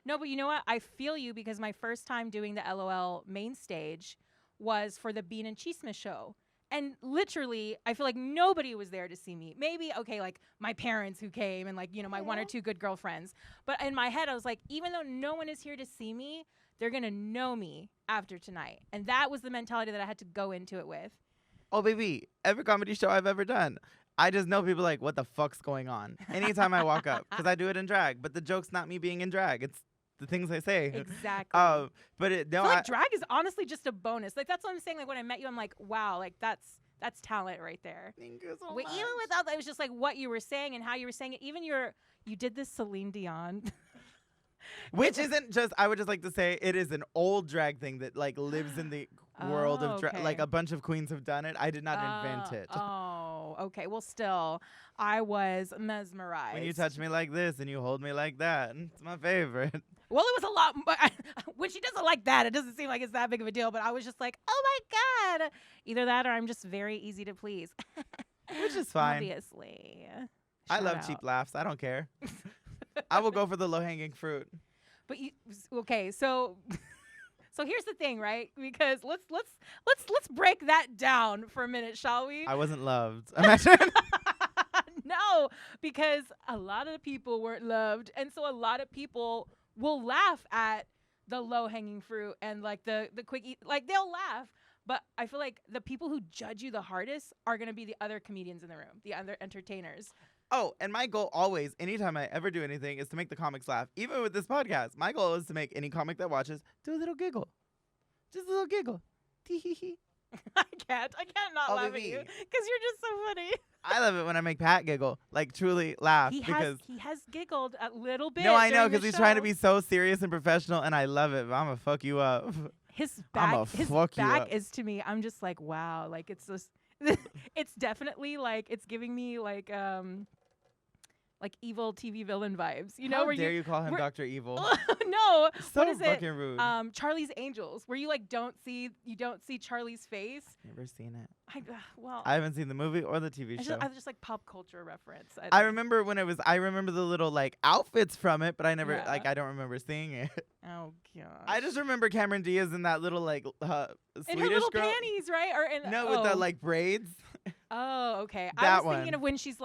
Speaker 2: No, but you know what? I feel you because my first time doing the LOL main stage was for the Bean and Cheesemas show. And literally, I feel like nobody was there to see me. Maybe, okay, like my parents who came and like, my one or two good girlfriends. But in my head, I was like, even though no one is here to see me, they're going to know me after tonight. And that was the mentality that I had to go into it with.
Speaker 5: Oh, baby, every comedy show I've ever done, I just know people like, what the fuck's going on? Anytime I walk up, because I do it in drag. But the joke's not me being in drag. It's the things I say.
Speaker 2: Exactly.
Speaker 5: But
Speaker 2: I feel like drag is honestly just a bonus. Like, that's what I'm saying. Like, when I met you, I'm like, wow, like, that's talent right there.
Speaker 5: Thank you so
Speaker 2: Wait,
Speaker 5: much.
Speaker 2: even without that, it was just like what you were saying and how you were saying it. Even you did this Celine Dion.
Speaker 5: Which isn't just, I would just like to say, it is an old drag thing that like lives in the world of drag.
Speaker 2: Okay.
Speaker 5: Like a bunch of queens have done it. I did not invent it.
Speaker 2: Oh, okay. Well, still, I was mesmerized.
Speaker 5: When you touch me like this and you hold me like that, it's my favorite.
Speaker 2: Well, it was a lot. When she does it like that, it doesn't seem like it's that big of a deal. But I was just like, oh my God. Either that or I'm just very easy to please.
Speaker 5: Which is fine.
Speaker 2: Obviously.
Speaker 5: I love cheap laughs. I don't care. I will go for the low-hanging fruit.
Speaker 2: But okay, so here's the thing, right? Because let's break that down for a minute, shall we?
Speaker 5: I wasn't loved. Imagine.
Speaker 2: No, because a lot of the people weren't loved, and so a lot of people will laugh at the low-hanging fruit and like the quick eat. Like, they'll laugh. But I feel like the people who judge you the hardest are going to be the other comedians in the room, the other entertainers.
Speaker 5: Oh, and my goal always, anytime I ever do anything, is to make the comics laugh. Even with this podcast, my goal is to make any comic that watches do a little giggle. Just a little giggle. Tee-hee-hee.
Speaker 2: I can't not laugh at
Speaker 5: baby.
Speaker 2: you because you're just so funny.
Speaker 5: I love it when I make Pat giggle, like truly laugh.
Speaker 2: He has giggled a little bit.
Speaker 5: No, I know,
Speaker 2: because
Speaker 5: because he's trying to be so serious and professional, and I love it. But I'm going to fuck you up.
Speaker 2: His
Speaker 5: I'ma
Speaker 2: back
Speaker 5: fuck you up.
Speaker 2: is to me, I'm just like, wow. Like, it's this, it's definitely like, it's giving me like evil TV villain vibes. You know,
Speaker 5: How
Speaker 2: where
Speaker 5: dare you call him Dr. Evil?
Speaker 2: No,
Speaker 5: So
Speaker 2: what is
Speaker 5: fucking
Speaker 2: it?
Speaker 5: rude.
Speaker 2: Charlie's Angels, where you like don't see Charlie's face.
Speaker 5: Never seen it.
Speaker 2: Well,
Speaker 5: I haven't seen the movie or the TV show.
Speaker 2: I was just like pop culture reference.
Speaker 5: I remember when it was. I remember the little like outfits from it, but I never
Speaker 2: Yeah.
Speaker 5: I don't remember seeing it.
Speaker 2: Oh gosh.
Speaker 5: I just remember Cameron Diaz in that little like
Speaker 2: in
Speaker 5: Swedish
Speaker 2: her little
Speaker 5: girl.
Speaker 2: panties, right? Or in
Speaker 5: With the like braids.
Speaker 2: Oh, okay. I
Speaker 5: That
Speaker 2: was thinking
Speaker 5: one.
Speaker 2: of when she's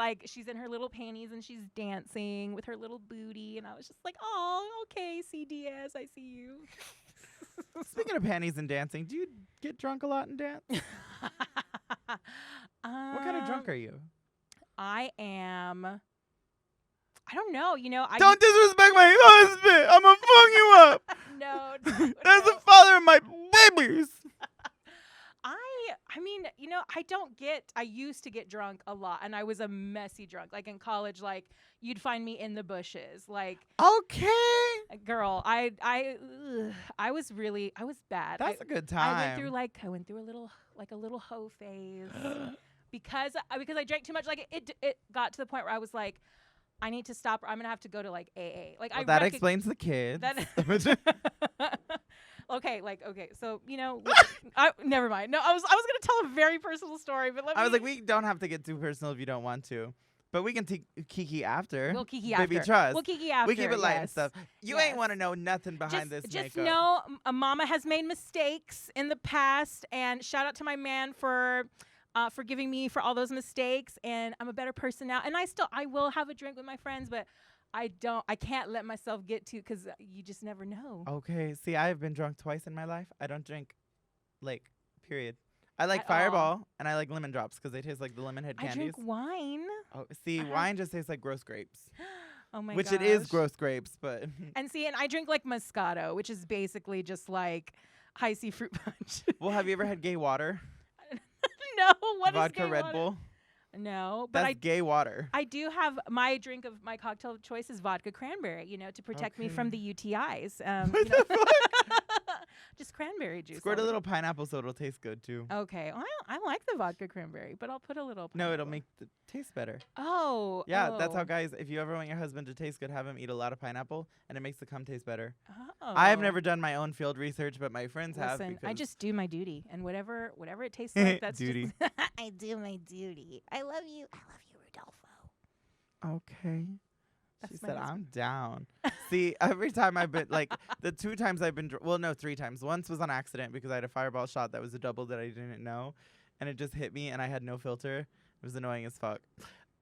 Speaker 2: in her little panties and she's dancing with her little booty, and I was just like, oh, okay, CDS, I see you.
Speaker 5: Speaking of panties and dancing, do you get drunk a lot and dance? What kind of drunk are you?
Speaker 2: I am. I don't know. I
Speaker 5: Don't disrespect my husband. I'm gonna fuck you up.
Speaker 2: No.
Speaker 5: That's the father of my babies.
Speaker 2: I mean, I used to get drunk a lot, and I was a messy drunk. Like in college, like you'd find me in the bushes. Like,
Speaker 5: Okay.
Speaker 2: Girl, I was bad.
Speaker 5: That's a good time.
Speaker 2: I went through a little hoe phase because I drank too much. Like it got to the point where I was like, I need to stop. Or I'm gonna have to go to like AA. Like
Speaker 5: well, that explains the kids.
Speaker 2: Okay, so never mind. No, I was gonna tell a very personal story, but
Speaker 5: I was like, we don't have to get too personal if you don't want to, but we can kiki after.
Speaker 2: We'll kiki after.
Speaker 5: Baby, trust.
Speaker 2: We'll kiki after.
Speaker 5: We keep it light and
Speaker 2: yes.
Speaker 5: stuff. You ain't want to know nothing behind this
Speaker 2: Just
Speaker 5: makeup.
Speaker 2: know, a mama has made mistakes in the past, and shout out to my man for forgiving me for all those mistakes, and I'm a better person now. And I will have a drink with my friends, but I can't let myself get to, because you just never know.
Speaker 5: Okay, see, I've been drunk twice in my life. I don't drink, like, period. I like
Speaker 2: At
Speaker 5: Fireball,
Speaker 2: all.
Speaker 5: and I like lemon drops because they taste like the lemon head
Speaker 2: I
Speaker 5: candies.
Speaker 2: drink wine.
Speaker 5: Oh, see, wine just tastes like gross grapes.
Speaker 2: Oh my
Speaker 5: Which
Speaker 2: gosh.
Speaker 5: it is gross grapes, but
Speaker 2: And I drink like Moscato, which is basically just like high C fruit punch.
Speaker 5: well, have you ever had gay water?
Speaker 2: No, what is
Speaker 5: Vodka
Speaker 2: gay
Speaker 5: Red
Speaker 2: water?
Speaker 5: Bull?
Speaker 2: No, but
Speaker 5: That's gay water.
Speaker 2: I do have my drink of my cocktail of choice is vodka cranberry, to protect me from the UTIs.
Speaker 5: What the fuck?
Speaker 2: Just cranberry juice.
Speaker 5: Squirt a little pineapple so it'll taste good too.
Speaker 2: Okay, well, I like the vodka cranberry, but I'll put a little.
Speaker 5: No, it'll
Speaker 2: pineapple.
Speaker 5: make the taste better.
Speaker 2: Oh.
Speaker 5: Yeah, that's how
Speaker 2: oh.
Speaker 5: guys, if you ever want your husband to taste good, have him eat a lot of pineapple, and it makes the cum taste better.
Speaker 2: Oh.
Speaker 5: I have never done my own field research, but my friends have.
Speaker 2: Listen, I
Speaker 5: because-
Speaker 2: just do my duty, and whatever it tastes like, that's
Speaker 5: Duty.
Speaker 2: Just I do my duty. I love you, Rodolfo.
Speaker 5: Okay.
Speaker 2: That's
Speaker 5: She
Speaker 2: my
Speaker 5: said,
Speaker 2: husband.
Speaker 5: I'm down. See, every time I've been, like, the 2 times I've been, well, no, 3 times. Once was on accident because I had a Fireball shot that was a double that I didn't know, and it just hit me, and I had no filter. It was annoying as fuck.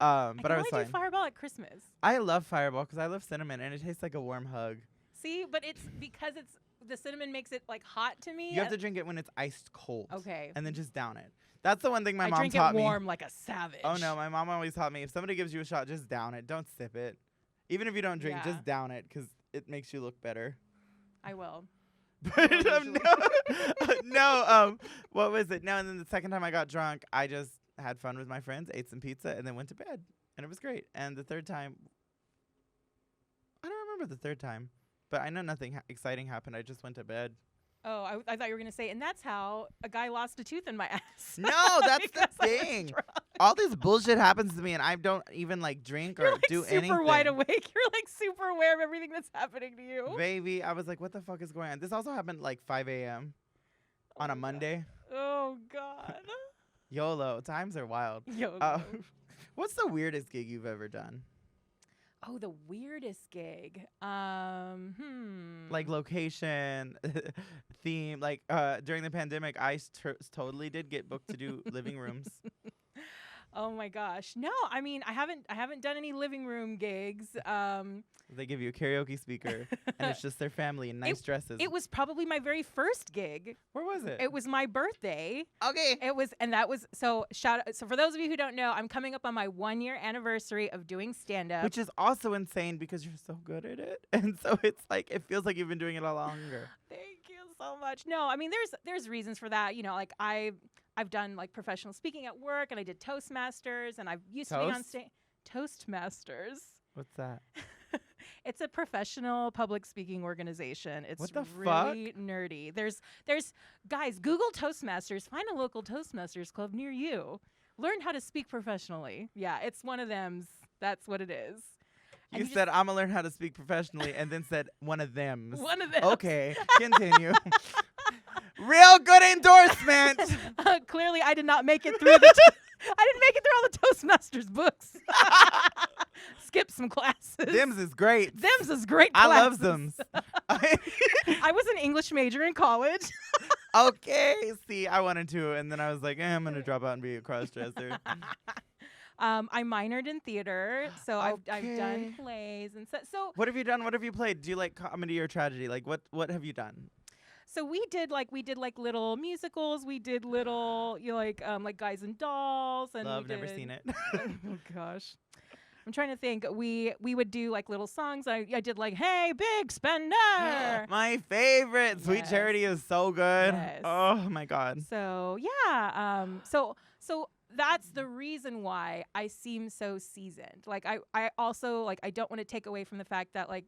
Speaker 5: But I was
Speaker 2: I only
Speaker 5: fine.
Speaker 2: do Fireball at Christmas.
Speaker 5: I love Fireball because I love cinnamon, and it tastes like a warm hug.
Speaker 2: See, but it's because the cinnamon makes it like hot to me.
Speaker 5: You have to drink it when it's iced cold.
Speaker 2: Okay.
Speaker 5: And then just down it. That's the one thing my
Speaker 2: I
Speaker 5: mom
Speaker 2: drink
Speaker 5: taught
Speaker 2: it
Speaker 5: me.
Speaker 2: warm like a savage.
Speaker 5: Oh, no, my mom always taught me, if somebody gives you a shot, just down it. Don't sip it. Even if you don't drink,
Speaker 2: Yeah.
Speaker 5: just down it because it makes you look better.
Speaker 2: I will.
Speaker 5: But
Speaker 2: usually.
Speaker 5: what was it? No, and then the second time I got drunk, I just had fun with my friends, ate some pizza, and then went to bed. And it was great. And the third time, I don't remember the third time, but I know nothing exciting happened. I just went to bed.
Speaker 2: Oh, I thought you were going to say, and that's how a guy lost a tooth in my ass.
Speaker 5: No, that's the
Speaker 2: Because I was
Speaker 5: thing.
Speaker 2: drunk.
Speaker 5: All this bullshit happens to me, and I don't even, like, drink or
Speaker 2: You're like
Speaker 5: do
Speaker 2: super
Speaker 5: anything.
Speaker 2: wide awake. You're like super aware of everything that's happening to you.
Speaker 5: Baby, I was like, what the fuck is going on? This also happened like 5 a.m. on a
Speaker 2: God.
Speaker 5: Monday.
Speaker 2: Oh, God.
Speaker 5: YOLO. Times are wild.
Speaker 2: Yo.
Speaker 5: What's the weirdest gig you've ever done?
Speaker 2: Oh, the weirdest gig.
Speaker 5: Like location, theme. Like during the pandemic, I totally did get booked to do living rooms.
Speaker 2: Oh my gosh. No, I mean, I haven't done any living room gigs.
Speaker 5: They give you a karaoke speaker, and it's just their family in nice dresses.
Speaker 2: It was probably my very first gig.
Speaker 5: Where was it?
Speaker 2: It was my birthday.
Speaker 5: Okay.
Speaker 2: So for those of you who don't know, I'm coming up on my 1-year anniversary of doing stand-up.
Speaker 5: Which is also insane because you're so good at it, and so it's like it feels like you've been doing it a lot longer.
Speaker 2: Thank you so much. No, I mean there's reasons for that. Like I've done like professional speaking at work, and I did Toastmasters, and I used to be on stage. Toastmasters.
Speaker 5: What's that?
Speaker 2: It's a professional public speaking organization. It's
Speaker 5: What the
Speaker 2: really nerdy. There's guys, Google Toastmasters, find a local Toastmasters club near you. Learn how to speak professionally. Yeah, it's one of them. That's what it is.
Speaker 5: You said, I'm going to learn how to speak professionally, and then said one of them.
Speaker 2: One of them.
Speaker 5: Okay, continue. Real good endorsement.
Speaker 2: Clearly, I did not make it through the. I didn't make it through all the Toastmasters books. Skip some classes.
Speaker 5: Them's is great.
Speaker 2: Them's is great
Speaker 5: I
Speaker 2: classes.
Speaker 5: love them.
Speaker 2: I was an English major in college.
Speaker 5: Okay, see, I wanted to, and then I was like, I'm going to drop out and be a cross-dresser.
Speaker 2: I minored in theater, so I've
Speaker 5: Okay.
Speaker 2: done plays and so.
Speaker 5: What have you done? What have you played? Do you like comedy or tragedy? Like, what have you done?
Speaker 2: So we did like little musicals. We did little like Guys and Dolls and
Speaker 5: Love,
Speaker 2: we
Speaker 5: never
Speaker 2: did-
Speaker 5: seen it.
Speaker 2: Oh gosh. I'm trying to think. We would do like little songs. I did like Hey Big Spender.
Speaker 5: My favorite. Sweet
Speaker 2: Yes.
Speaker 5: Charity is so good.
Speaker 2: Yes.
Speaker 5: Oh, my God.
Speaker 2: So yeah. So that's the reason why I seem so seasoned. Like I also like I don't want to take away from the fact that like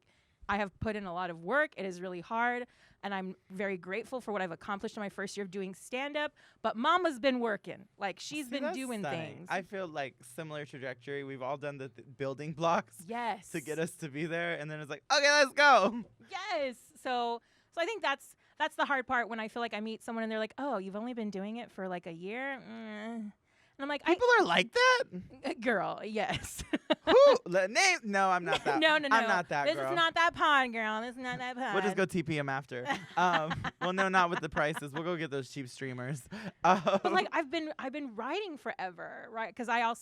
Speaker 2: I have put in a lot of work. It is really hard. And I'm very grateful for what I've accomplished in my first year of doing stand-up. But Mama's been working. Like, she's been
Speaker 5: that's
Speaker 2: doing
Speaker 5: stunning.
Speaker 2: things.
Speaker 5: I feel like similar trajectory. We've all done the building blocks
Speaker 2: Yes.
Speaker 5: to get us to be there. And then it's like, okay, let's go.
Speaker 2: Yes. So I think that's the hard part when I feel like I meet someone and they're like, oh, you've only been doing it for like a year? And I'm like,
Speaker 5: People are like that?
Speaker 2: girl, yes.
Speaker 5: Who? Name? No, I'm not that.
Speaker 2: No.
Speaker 5: I'm not that
Speaker 2: This
Speaker 5: girl.
Speaker 2: is not that pond, girl. This is not that pond.
Speaker 5: We'll just go TP him after. Well, no, not with the prices. We'll go get those cheap streamers.
Speaker 2: But like I've been writing forever, right? Because I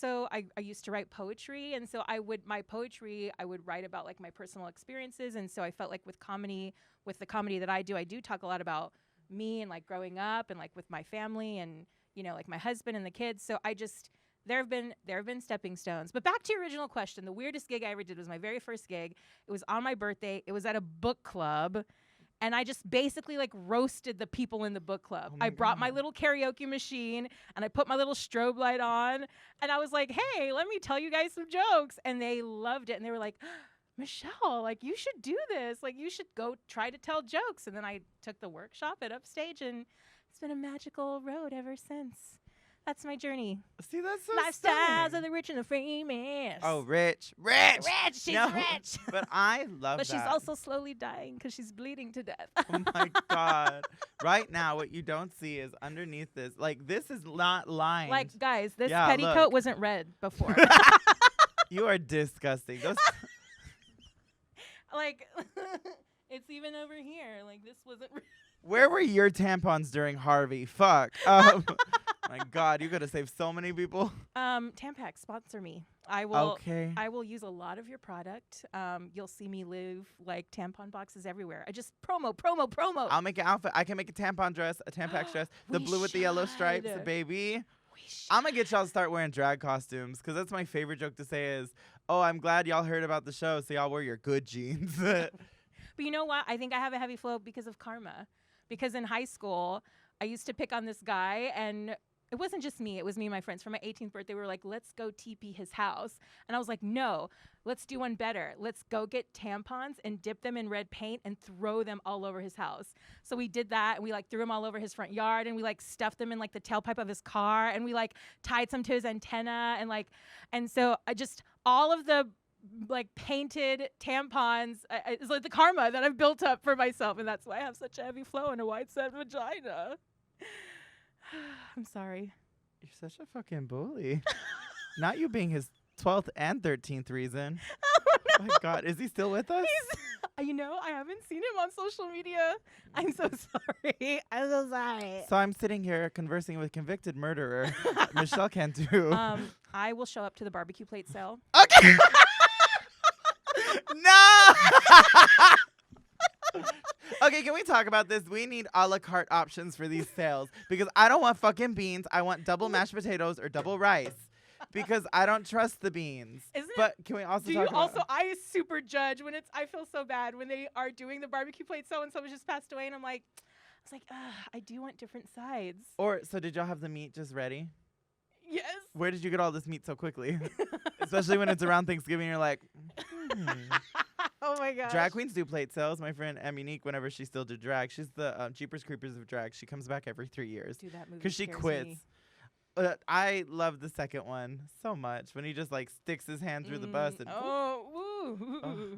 Speaker 2: used to write poetry, and so my poetry I would write about like my personal experiences, and so I felt like with the comedy that I do talk a lot about me and like growing up and like with my family and like my husband and the kids. So there have been stepping stones. But back to your original question, the weirdest gig I ever did was my very first gig. It was on my birthday. It was at a book club. And I just basically like roasted the people in the book club. I brought my little karaoke machine and I put my little strobe light on. And I was like, hey, let me tell you guys some jokes. And they loved it. And they were like, Michelle, like you should do this. Like you should go try to tell jokes. And then I took the workshop at Upstage and it's been a magical road ever since. That's my journey.
Speaker 5: See, that's so
Speaker 2: Lifestyles
Speaker 5: stunning.
Speaker 2: of the rich and the famous.
Speaker 5: Oh, rich.
Speaker 2: She's
Speaker 5: No,
Speaker 2: rich.
Speaker 5: But I love
Speaker 2: But
Speaker 5: that.
Speaker 2: she's also slowly dying because she's bleeding to death.
Speaker 5: Oh my God. Right now, what you don't see is underneath this. Like, this is not lined.
Speaker 2: Like, guys, this
Speaker 5: Yeah,
Speaker 2: petticoat
Speaker 5: look.
Speaker 2: wasn't red before.
Speaker 5: You are disgusting. Those
Speaker 2: Like, it's even over here. Like, this wasn't red.
Speaker 5: Where were your tampons during Harvey? Fuck. My God, you could have saved so many people.
Speaker 2: Tampax, sponsor me. I will.
Speaker 5: Okay.
Speaker 2: I will use a lot of your product. You'll see me live like tampon boxes everywhere. I just promo.
Speaker 5: I'll make an outfit. I can make a tampon dress, a Tampax dress, the
Speaker 2: We
Speaker 5: blue with the yellow stripes,
Speaker 2: should.
Speaker 5: baby.
Speaker 2: We should.
Speaker 5: I'm going to get y'all to start wearing drag costumes because that's my favorite joke to say is, oh, I'm glad y'all heard about the show, so y'all wear your good jeans.
Speaker 2: But you know what? I think I have a heavy flow because of karma. Because in high school, I used to pick on this guy, and it wasn't just me. It was me and my friends. For my 18th birthday, we were like, let's go TP his house. And I was like, no, let's do one better. Let's go get tampons and dip them in red paint and throw them all over his house. So we did that, and we like threw them all over his front yard, and we like stuffed them in like the tailpipe of his car, and we like tied some to his antenna, and so I just all of the like painted tampons it's like the karma that I've built up for myself, and that's why I have such a heavy flow and a wide set vagina. I'm sorry.
Speaker 5: You're such a fucking bully. Not you being his 12th and 13th reason. Oh my God, is he still with us?
Speaker 2: I haven't seen him on social media. I'm so sorry. I'm so sorry.
Speaker 5: So I'm sitting here conversing with convicted murderer Michelle Cantu.
Speaker 2: I will show up to the barbecue plate sale.
Speaker 5: Okay. No. Okay, can we talk about this? We need a la carte options for these sales because I don't want fucking beans. I want double mashed potatoes or double rice because I don't trust the beans. But can we also talk about...
Speaker 2: I super judge when I feel so bad when they are doing the barbecue plate sale and someone just passed away and I was like, I do want different sides.
Speaker 5: So did y'all have the meat just ready?
Speaker 2: Yes.
Speaker 5: Where did you get all this meat so quickly? Especially when it's around Thanksgiving, you're like,
Speaker 2: Oh my gosh.
Speaker 5: Drag queens do plate sales. My friend Eminique, whenever she still did drag, she's the Jeepers Creepers of drag. She comes back every 3 years.
Speaker 2: Dude, that movie
Speaker 5: because she
Speaker 2: scares
Speaker 5: quits.
Speaker 2: me.
Speaker 5: I love the second one so much when he just like sticks his hand through the bus and
Speaker 2: Oh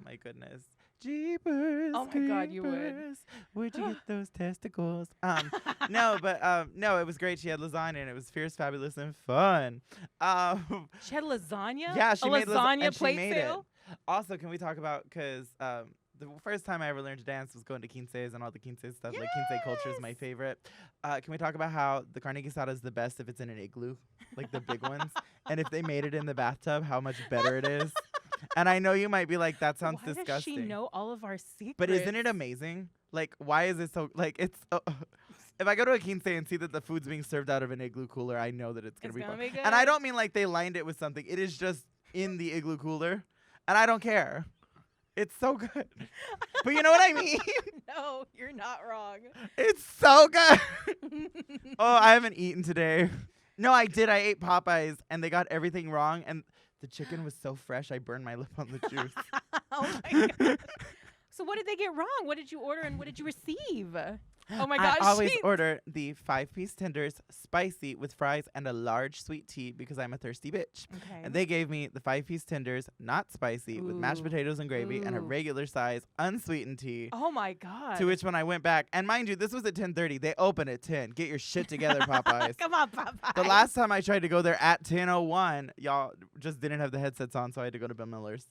Speaker 5: my goodness. Jeepers.
Speaker 2: Oh my God, you would.
Speaker 5: Creepers, where'd you get those testicles? No, it was great. She had lasagna and it was fierce, fabulous, and fun.
Speaker 2: She had lasagna?
Speaker 5: Yeah, she made
Speaker 2: lasagna
Speaker 5: and
Speaker 2: plate
Speaker 5: she made
Speaker 2: sale?
Speaker 5: it. Also, can we talk about because the first time I ever learned to dance was going to quinces and all the quinces stuff. Like quince culture is my favorite. Can we talk about how the carne asada is the best if it's in an igloo, like the big ones, and if they made it in the bathtub, how much better it is. And I know you might be like, that sounds disgusting.
Speaker 2: Why does she know all of our secrets?
Speaker 5: But isn't it amazing? Like, why is it so, like, it's, if I go to a quince and see that the food's being served out of an igloo cooler, I know that it's going to be fun.
Speaker 2: Be good.
Speaker 5: And I don't mean like they lined it with something. It is just in the igloo cooler. And I don't care. It's so good. But you know what I mean?
Speaker 2: No, you're not wrong.
Speaker 5: It's so good. Oh, I haven't eaten today. No, I did. I ate Popeyes and they got everything wrong. And the chicken was so fresh, I burned my lip on the juice.
Speaker 2: Oh my God. So what did they get wrong? What did you order and what did you receive? Oh my gosh.
Speaker 5: I always order the 5-piece tenders, spicy with fries and a large sweet tea because I'm a thirsty bitch.
Speaker 2: Okay.
Speaker 5: And they gave me the 5-piece tenders, not spicy, with mashed
Speaker 2: Ooh.
Speaker 5: potatoes and gravy and a
Speaker 2: Ooh.
Speaker 5: regular size unsweetened tea.
Speaker 2: Oh my God.
Speaker 5: To which when I went back, and mind you, this was at 10:30. They open at 10. Get your shit together, Popeyes.
Speaker 2: Come on, Popeyes.
Speaker 5: The last time I tried to go there at 10:01, y'all just didn't have the headsets on, so I had to go to Bill Miller's.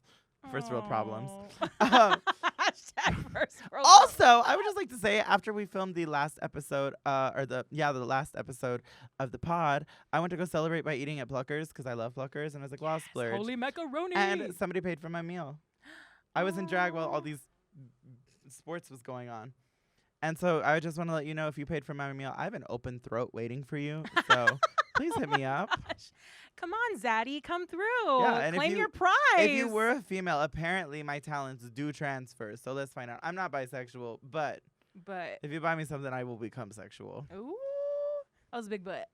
Speaker 5: First world problems.
Speaker 2: Hashtag first world
Speaker 5: Also, I would just like to say, after we filmed the last episode, the last episode of the pod, I went to go celebrate by eating at Pluckers because I love Pluckers, and I was like, well, I'll splurge.
Speaker 2: Holy macaroni.
Speaker 5: And somebody paid for my meal. I was in drag while all these sports was going on. And so I just want to let you know, if you paid for my meal, I have an open throat waiting for you. So please hit me up.
Speaker 2: Gosh. Come on, Zaddy, come through.
Speaker 5: Yeah, and
Speaker 2: Claim
Speaker 5: if you-
Speaker 2: your prize.
Speaker 5: If you were a female, apparently my talents do transfer. So let's find out. I'm not bisexual, but if you buy me something, I will become sexual.
Speaker 2: Ooh, that was a big butt.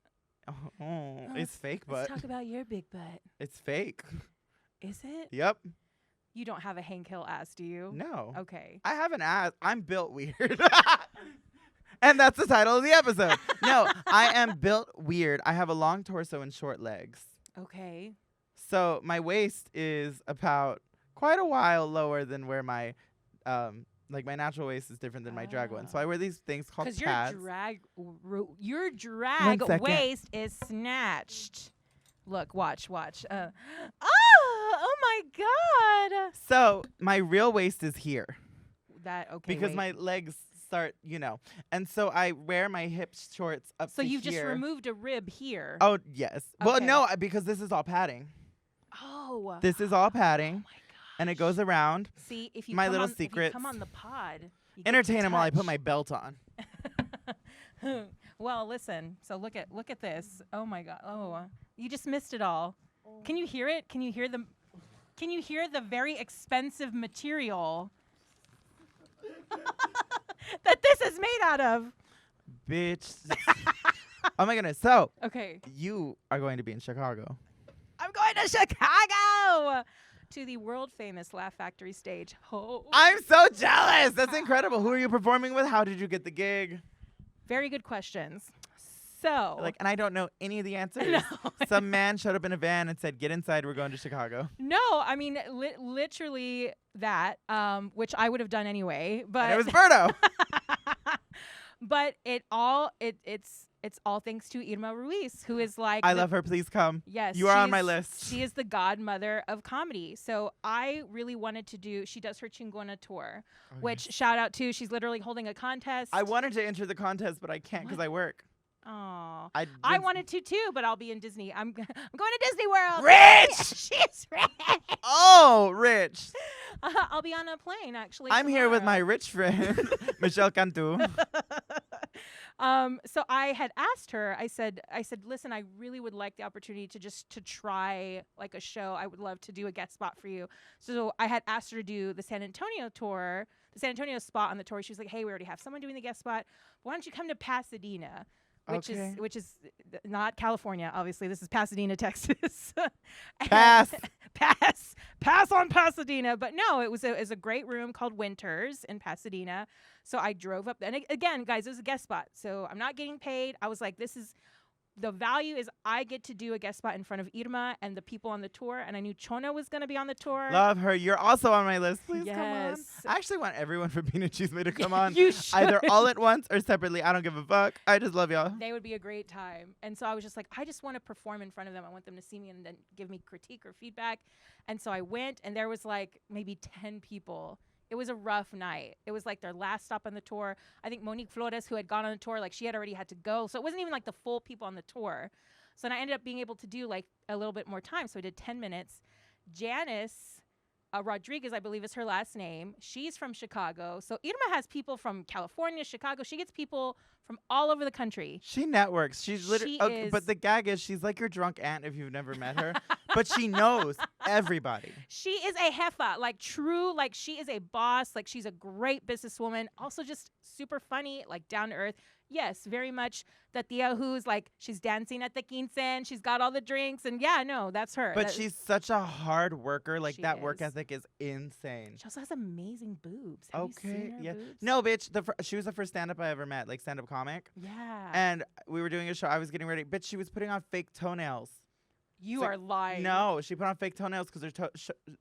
Speaker 5: Oh, it's fake
Speaker 2: Let's
Speaker 5: butt.
Speaker 2: talk about your big butt.
Speaker 5: It's fake.
Speaker 2: Is it?
Speaker 5: Yep.
Speaker 2: You don't have a Hank Hill ass, do you?
Speaker 5: No.
Speaker 2: Okay.
Speaker 5: I have an ass. I'm built weird. And that's the title of the episode. No, I am built weird. I have a long torso and short legs.
Speaker 2: Okay.
Speaker 5: So my waist is about quite a while lower than where my my natural waist is different than my drag one. So I wear these things called
Speaker 2: Because
Speaker 5: pads.
Speaker 2: your drag
Speaker 5: second.
Speaker 2: waist is snatched. Look, watch. Oh my God.
Speaker 5: So my real waist is here
Speaker 2: Okay.
Speaker 5: because
Speaker 2: wait.
Speaker 5: my legs start, and so I wear my hip shorts up
Speaker 2: So
Speaker 5: to
Speaker 2: you've just
Speaker 5: here.
Speaker 2: removed a rib here.
Speaker 5: Oh, yes. Well,
Speaker 2: Okay.
Speaker 5: no, because this is all padding.
Speaker 2: Oh.
Speaker 5: This is all
Speaker 2: Oh
Speaker 5: padding,
Speaker 2: my
Speaker 5: and it
Speaker 2: gosh.
Speaker 5: goes around.
Speaker 2: See, if you
Speaker 5: my
Speaker 2: come
Speaker 5: little
Speaker 2: on, if you
Speaker 5: secrets.
Speaker 2: come on the pod, you get
Speaker 5: Entertain
Speaker 2: to
Speaker 5: them while I put
Speaker 2: touch.
Speaker 5: my belt on.
Speaker 2: Well, listen. So look at this. Oh my God. Oh, you just missed it all. Can you hear it? Can you hear the very expensive material that this is made out of?
Speaker 5: Bitch. Oh my goodness. So
Speaker 2: Okay.
Speaker 5: you are going to be in Chicago.
Speaker 2: I'm going to Chicago to the world famous Laugh Factory stage. Oh.
Speaker 5: I'm so jealous. That's incredible. Who are you performing with? How did you get the gig?
Speaker 2: Very good questions. So,
Speaker 5: And I don't know any of the answers.
Speaker 2: No.
Speaker 5: Some man showed up in a van and said, "Get inside. We're going to Chicago."
Speaker 2: no, I mean literally that, which I would have done anyway. But
Speaker 5: And it was Berto.
Speaker 2: but it's all thanks to Irma Ruiz, who is like
Speaker 5: I love her. Please come.
Speaker 2: Yes,
Speaker 5: You are on
Speaker 2: she
Speaker 5: my
Speaker 2: is-
Speaker 5: list.
Speaker 2: She is the godmother of comedy. So I really wanted to do. She does her Chingona tour, which shout out to. She's literally holding a contest.
Speaker 5: I wanted to enter the contest, but I can't because I work.
Speaker 2: Oh,
Speaker 5: I
Speaker 2: I wanted to too, but I'll be in Disney. I'm going to Disney World.
Speaker 5: Rich!
Speaker 2: She's rich.
Speaker 5: Oh, Rich.
Speaker 2: I'll be on a plane actually.
Speaker 5: I'm here with my
Speaker 2: tomorrow.
Speaker 5: rich friend, Michelle Cantu.
Speaker 2: So I had asked her. I said, listen, I really would like the opportunity to try like a show. I would love to do a guest spot for you. So I had asked her to do the San Antonio tour, the San Antonio spot on the tour. She was like, hey, we already have someone doing the guest spot. Why don't you come to Pasadena? Which is not California, obviously. This is Pasadena, Texas.
Speaker 5: Pass.
Speaker 2: Pass on Pasadena. But no, it was a great room called Winters in Pasadena. So I drove up. And again, guys, it was a guest spot. So I'm not getting paid. I was like, the value is I get to do a guest spot in front of Irma and the people on the tour. And I knew Chona was going to be on the tour.
Speaker 5: Love her. You're also on my list. Please come on.
Speaker 2: Yes.
Speaker 5: I actually want everyone from Bean and Chisme to come on.
Speaker 2: You should.
Speaker 5: Either all at once or separately. I don't give a fuck. I just love y'all.
Speaker 2: They would be a great time. And so I was just like, I just want to perform in front of them. I want them to see me and then give me critique or feedback. And so I went, and there was like maybe 10 people. It was a rough night. It was like their last stop on the tour. I think Monique Flores, who had gone on the tour, like she had already had to go. So it wasn't even like the full people on the tour. So then I ended up being able to do like a little bit more time. So I did 10 minutes. Janice Rodriguez, I believe is her last name. She's from Chicago. So Irma has people from California, Chicago. She gets people from all over the country.
Speaker 5: She networks. She's literally.
Speaker 2: She is-
Speaker 5: But the gag is, she's like your drunk aunt if you've never met her, but she knows everybody.
Speaker 2: She is a jefa, like true, like she is a boss, like she's a great businesswoman, also just super funny, like down to earth. Yes, very much the tia who's like, she's dancing at the quince and she's got all the drinks. And yeah, no, that's her.
Speaker 5: But she's such a hard worker. Like,
Speaker 2: She
Speaker 5: that work
Speaker 2: is.
Speaker 5: ethic is insane.
Speaker 2: She also has amazing boobs. Have you
Speaker 5: Okay,
Speaker 2: seen her
Speaker 5: yeah.
Speaker 2: boobs?
Speaker 5: No, bitch. She was the first stand-up I ever met, like stand-up comic.
Speaker 2: Yeah.
Speaker 5: And we were doing a show. I was getting ready. Bitch, she was putting on fake toenails.
Speaker 2: You
Speaker 5: It's
Speaker 2: are lying.
Speaker 5: No, she put on fake toenails because her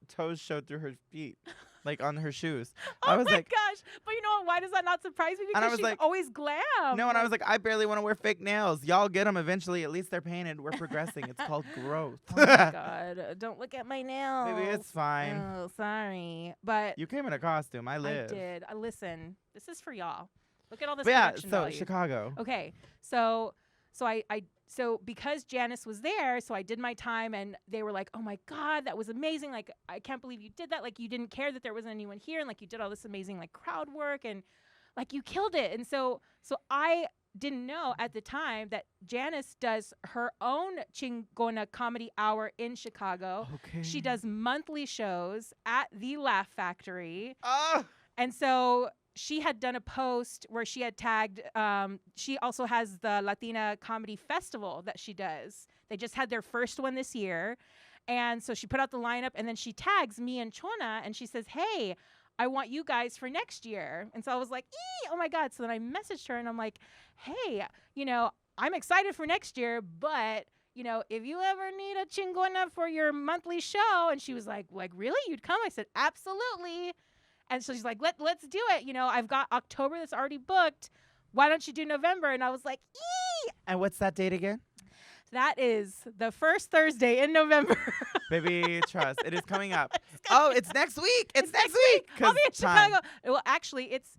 Speaker 5: toes showed through her feet, like on her shoes.
Speaker 2: Oh
Speaker 5: I was
Speaker 2: my
Speaker 5: like,
Speaker 2: gosh. But you know what? Why does that not surprise me? Because
Speaker 5: I was
Speaker 2: she's
Speaker 5: like,
Speaker 2: always glam.
Speaker 5: no, and I was like, I barely want to wear fake nails. Y'all get them eventually. At least they're painted. We're progressing. It's called growth.
Speaker 2: Oh my God. Don't look at my nails.
Speaker 5: Maybe it's fine.
Speaker 2: Oh, sorry. But
Speaker 5: You came in a costume. I live.
Speaker 2: I did. Listen, this is for y'all. Look at all this
Speaker 5: But yeah,
Speaker 2: production
Speaker 5: so
Speaker 2: value.
Speaker 5: Chicago.
Speaker 2: Okay. So because Janice was there, so I did my time and they were like, "Oh my God, that was amazing. Like, I can't believe you did that. Like, you didn't care that there wasn't anyone here and like you did all this amazing like crowd work and like you killed it." And so I didn't know at the time that Janice does her own Chingona comedy hour in Chicago.
Speaker 5: Okay.
Speaker 2: She does monthly shows at the Laugh Factory.
Speaker 5: Oh,
Speaker 2: And so she had done a post where she had tagged, she also has the Latina Comedy Festival that she does. They just had their first one this year. And so she put out the lineup and then she tags me and Chona and she says, "Hey, I want you guys for next year." And so I was like, oh my God. So then I messaged her and I'm like, "Hey, I'm excited for next year, but if you ever need a chingona for your monthly show." And she was like, "Really? You'd come?" I said, "Absolutely." And so she's like, let's do it. I've got October that's already booked. Why don't you do November? And I was like,
Speaker 5: and what's that date again?
Speaker 2: that is the first Thursday in November.
Speaker 5: Baby, trust. It is coming up. Oh, it's next week. It's next week.
Speaker 2: I'll be in
Speaker 5: 'Cause time.
Speaker 2: Chicago. Well, actually, it's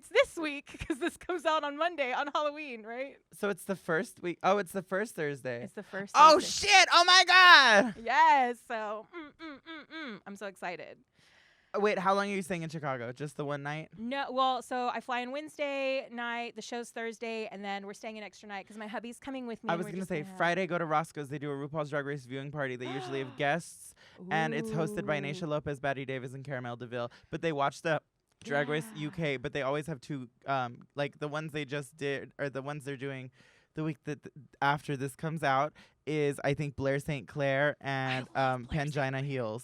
Speaker 2: this week because this comes out on Monday on Halloween, right?
Speaker 5: So it's the first week. Oh, it's the first Thursday.
Speaker 2: It's the first
Speaker 5: Oh,
Speaker 2: Thursday.
Speaker 5: shit. Oh, my God.
Speaker 2: Yes. So, I'm so excited.
Speaker 5: Wait, how long are you staying in Chicago? Just the one night?
Speaker 2: No, well, so I fly in Wednesday night. The show's Thursday, and then we're staying an extra night because my hubby's coming with me.
Speaker 5: I
Speaker 2: and
Speaker 5: was
Speaker 2: we're
Speaker 5: going to
Speaker 2: just
Speaker 5: say,
Speaker 2: gonna have-
Speaker 5: Friday, go to Roscoe's. They do a RuPaul's Drag Race viewing party. They usually have guests, and it's hosted by
Speaker 2: Ooh.
Speaker 5: Naisha Lopez, Batty Davis, and Caramel DeVille. But they watch the Drag Race
Speaker 2: Yeah.
Speaker 5: UK, but they always have two, like the ones they just did, or the ones they're doing the week that after this comes out is, I think, Blair St. Clair and
Speaker 2: love Blair St.
Speaker 5: Pangina Heels.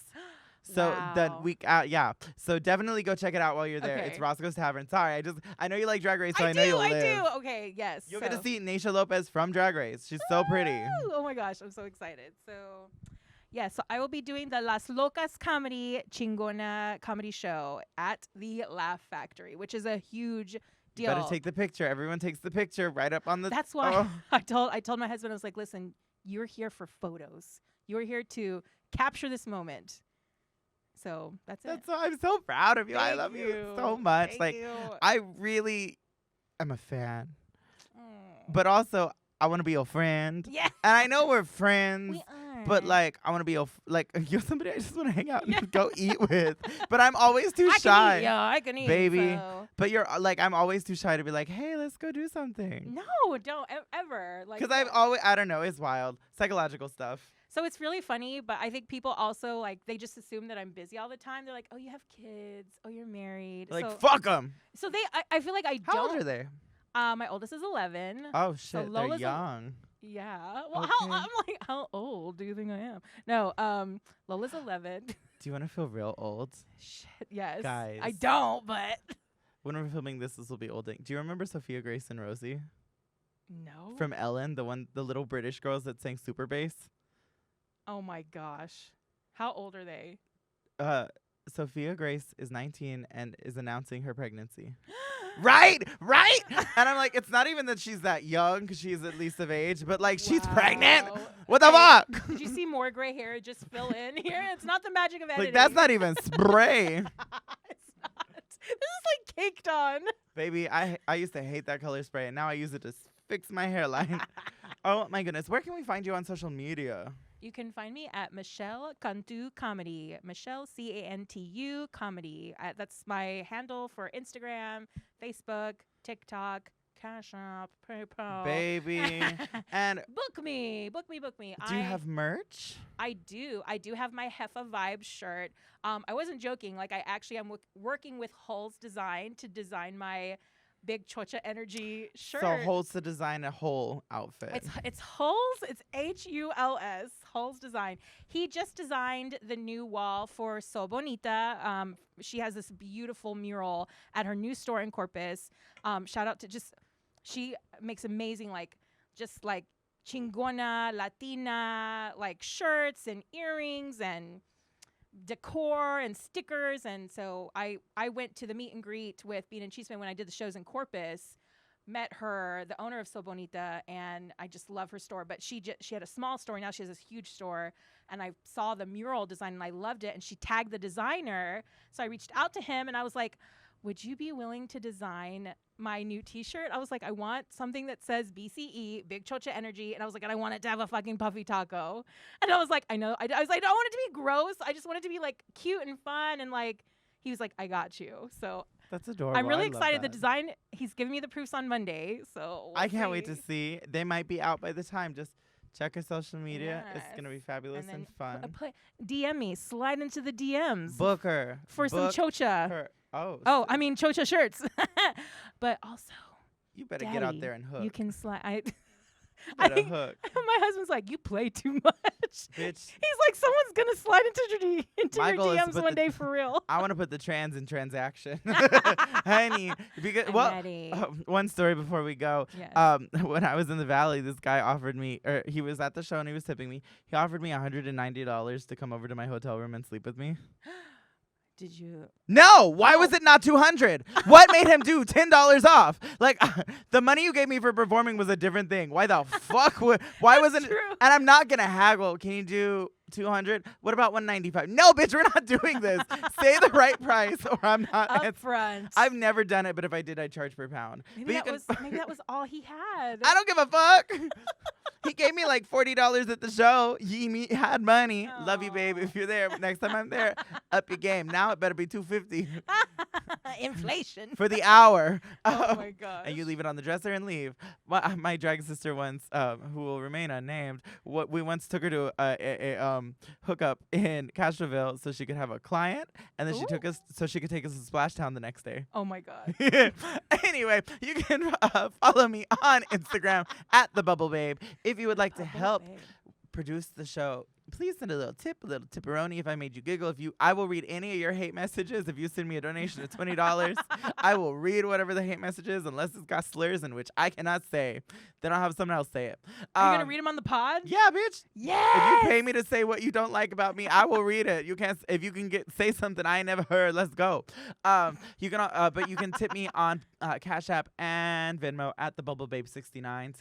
Speaker 5: So
Speaker 2: Wow.
Speaker 5: that week out, yeah. So definitely go check it out while you're there. It's
Speaker 2: Okay.
Speaker 5: Roscoe's Tavern. Sorry, I know you like Drag Race, so I,
Speaker 2: I
Speaker 5: know you'll
Speaker 2: do.
Speaker 5: live.
Speaker 2: Okay, yes.
Speaker 5: You'll
Speaker 2: so.
Speaker 5: get to see Naisha Lopez from Drag Race. She's so pretty.
Speaker 2: Woo! Oh my gosh, I'm so excited. So, yeah, so I will be doing the Las Locas Comedy Chingona comedy show at the Laugh Factory, which is a huge deal.
Speaker 5: Better take the picture. Everyone takes the picture right up on the.
Speaker 2: That's why
Speaker 5: Oh.
Speaker 2: I told my husband, I was like, "Listen, you're here for photos. You're here to capture this moment." So that's it.
Speaker 5: I'm so proud of you. I
Speaker 2: Thank
Speaker 5: love you
Speaker 2: you.
Speaker 5: so much.
Speaker 2: Thank
Speaker 5: like
Speaker 2: you.
Speaker 5: I really am a fan,
Speaker 2: Mm.
Speaker 5: but also I want to be your friend.
Speaker 2: Yeah,
Speaker 5: And I know we're friends.
Speaker 2: we are.
Speaker 5: But like I want to be like you're somebody I just want to hang out and
Speaker 2: Yeah.
Speaker 5: go eat with. But I'm always too
Speaker 2: I
Speaker 5: shy.
Speaker 2: can eat, yeah, I can eat,
Speaker 5: Baby.
Speaker 2: so-
Speaker 5: But you're like I'm always too shy to be like, hey, let's go do something.
Speaker 2: No, don't ever. Like,
Speaker 5: Because I've always I don't know, it's wild. Psychological stuff.
Speaker 2: So it's really funny, but I think people also like they just assume that I'm busy all the time. They're like, "Oh, you have kids. Oh, you're married."
Speaker 5: Like
Speaker 2: so,
Speaker 5: fuck them.
Speaker 2: So I feel like I
Speaker 5: How
Speaker 2: don't.
Speaker 5: old are they?
Speaker 2: My oldest is 11.
Speaker 5: Oh shit, they're
Speaker 2: Lola's a-
Speaker 5: young.
Speaker 2: Yeah. Well,
Speaker 5: Okay.
Speaker 2: I'm like, how old do you think I am? No. Lola's 11.
Speaker 5: Do you want to feel real old?
Speaker 2: Shit. Yes.
Speaker 5: Guys.
Speaker 2: I don't, but
Speaker 5: When we're filming this will be old. Do you remember Sophia Grace and Rosie
Speaker 2: no.
Speaker 5: from Ellen, the little British girls that sang Super Bass?
Speaker 2: Oh my gosh. How old are they?
Speaker 5: Sophia Grace is 19 and is announcing her pregnancy. Right? And I'm like, it's not even that she's that young because she's at least of age, but like she's pregnant.
Speaker 2: Wow.
Speaker 5: What the
Speaker 2: Hey,
Speaker 5: fuck?
Speaker 2: Did you see more gray hair just fill in here? It's not the magic of editing.
Speaker 5: Like that's not even spray.
Speaker 2: It's not. This is like caked on.
Speaker 5: Baby, I used to hate that color spray and now I use it to fix my hairline. Oh my goodness. Where can we find you on social media?
Speaker 2: You can find me at Michelle Cantu Comedy. Michelle Cantu Comedy. That's my handle for Instagram, Facebook, TikTok, Cash App, PayPal.
Speaker 5: Baby. And
Speaker 2: book me.
Speaker 5: do you have merch?
Speaker 2: I do. I do have my Heffa Vibe shirt. I wasn't joking. Like, I actually am working with Hull's Design to design my Big Chocha Energy shirt.
Speaker 5: So Holt's to design a whole outfit.
Speaker 2: It's Hull's. It's Hulls. Hull's Design. He just designed the new wall for So Bonita. She has this beautiful mural at her new store in Corpus. Shout out to she makes amazing just chingona Latina shirts and earrings and decor and stickers. And so I went to the meet and greet with Bean and Cheeseman when I did the shows in Corpus, met her, the owner of So Bonita, and I just love her store. But she had a small store. Now she has this huge store, and I saw the mural design and I loved it, and she tagged the designer. So I reached out to him and I was like, would you be willing to design my new t-shirt? I was like, I want something that says BCE, Big Chocha Energy. And I was like, and I want it to have a fucking puffy taco. And I was like, I know. I was like, I don't want it to be gross. I just want it to be cute and fun. And he was like, I got you. So
Speaker 5: that's adorable.
Speaker 2: I'm really
Speaker 5: I
Speaker 2: excited.
Speaker 5: love
Speaker 2: The
Speaker 5: that.
Speaker 2: design, he's giving me the proofs on Monday. So
Speaker 5: I can't wait to see. They might be out by the time. Just check her social media. It's
Speaker 2: Yes.
Speaker 5: going to be fabulous and fun.
Speaker 2: DM me. Slide into the DMs.
Speaker 5: Book her.
Speaker 2: For some chocha.
Speaker 5: Her. Oh.
Speaker 2: Oh, I mean chocha shirts. But also,
Speaker 5: you better
Speaker 2: Daddy,
Speaker 5: get out there and hook.
Speaker 2: you can slide.
Speaker 5: You better hook.
Speaker 2: My husband's like, you play too much.
Speaker 5: Bitch.
Speaker 2: He's like, someone's gonna slide into
Speaker 5: My
Speaker 2: your
Speaker 5: goal is to
Speaker 2: DMs
Speaker 5: put
Speaker 2: one
Speaker 5: the-
Speaker 2: day for real.
Speaker 5: I want to put the trans in transaction. Honey. Because,
Speaker 2: I'm
Speaker 5: well,
Speaker 2: ready.
Speaker 5: one story before we go.
Speaker 2: Yes.
Speaker 5: When I was in the Valley, this guy offered me, or he was at the show and he was tipping me. He offered me $190 to come over to my hotel room and sleep with me.
Speaker 2: Did you?
Speaker 5: No, why was it not $200? What made him do $10 off? The money you gave me for performing was a different thing. Why the fuck would? Why wasn't?
Speaker 2: true.
Speaker 5: And I'm not gonna haggle. Can you do 200? What about 195? No, bitch, we're not doing this. Say the right price, or I'm not.
Speaker 2: Up front.
Speaker 5: I've never done it, but if I did, I'd charge per pound.
Speaker 2: maybe
Speaker 5: But you
Speaker 2: maybe that was all he had.
Speaker 5: I don't give a fuck. He gave me $40 at the show. He had money. Love you, babe. If you're there, next time I'm there, up your game. Now it better be $250
Speaker 2: Inflation.
Speaker 5: for the hour.
Speaker 2: Oh my gosh.
Speaker 5: And you leave it on the dresser and leave. My drag sister once, who will remain unnamed, we once took her to a hookup in Castroville so she could have a client, and then she took us so she could take us to Splash Town the next day.
Speaker 2: Oh my god.
Speaker 5: Anyway, you can follow me on Instagram at the Bubble Babe. If you would like to help produce the show, please send a little tipperoni if I made you giggle. I will read any of your hate messages. If you send me a donation of $20, I will read whatever the hate message is, unless it's got slurs in which I cannot say. Then I'll have someone else say it.
Speaker 2: Are you gonna read them on the pod?
Speaker 5: Yeah, bitch.
Speaker 2: Yes.
Speaker 5: If you pay me to say what you don't like about me, I will read it. You can't. If you can say something I ain't never heard, let's go. You can. But you can tip me on Cash App and Venmo at the Bubble Babe 69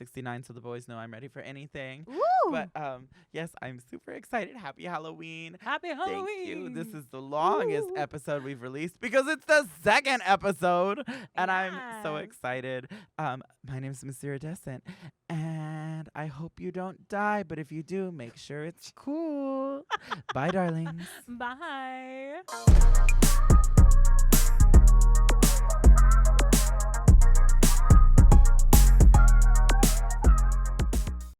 Speaker 5: so the boys know I'm ready for anything.
Speaker 2: Woo.
Speaker 5: But yes, I'm super excited. Happy Halloween.
Speaker 2: Happy Halloween.
Speaker 5: Thank you. This is the longest episode we've released because it's the second episode, and I'm so
Speaker 2: Yes.
Speaker 5: excited. My name is Miss Iridescent, and I hope you don't die, but if you do, make sure it's cool. Bye, darlings.
Speaker 2: Bye.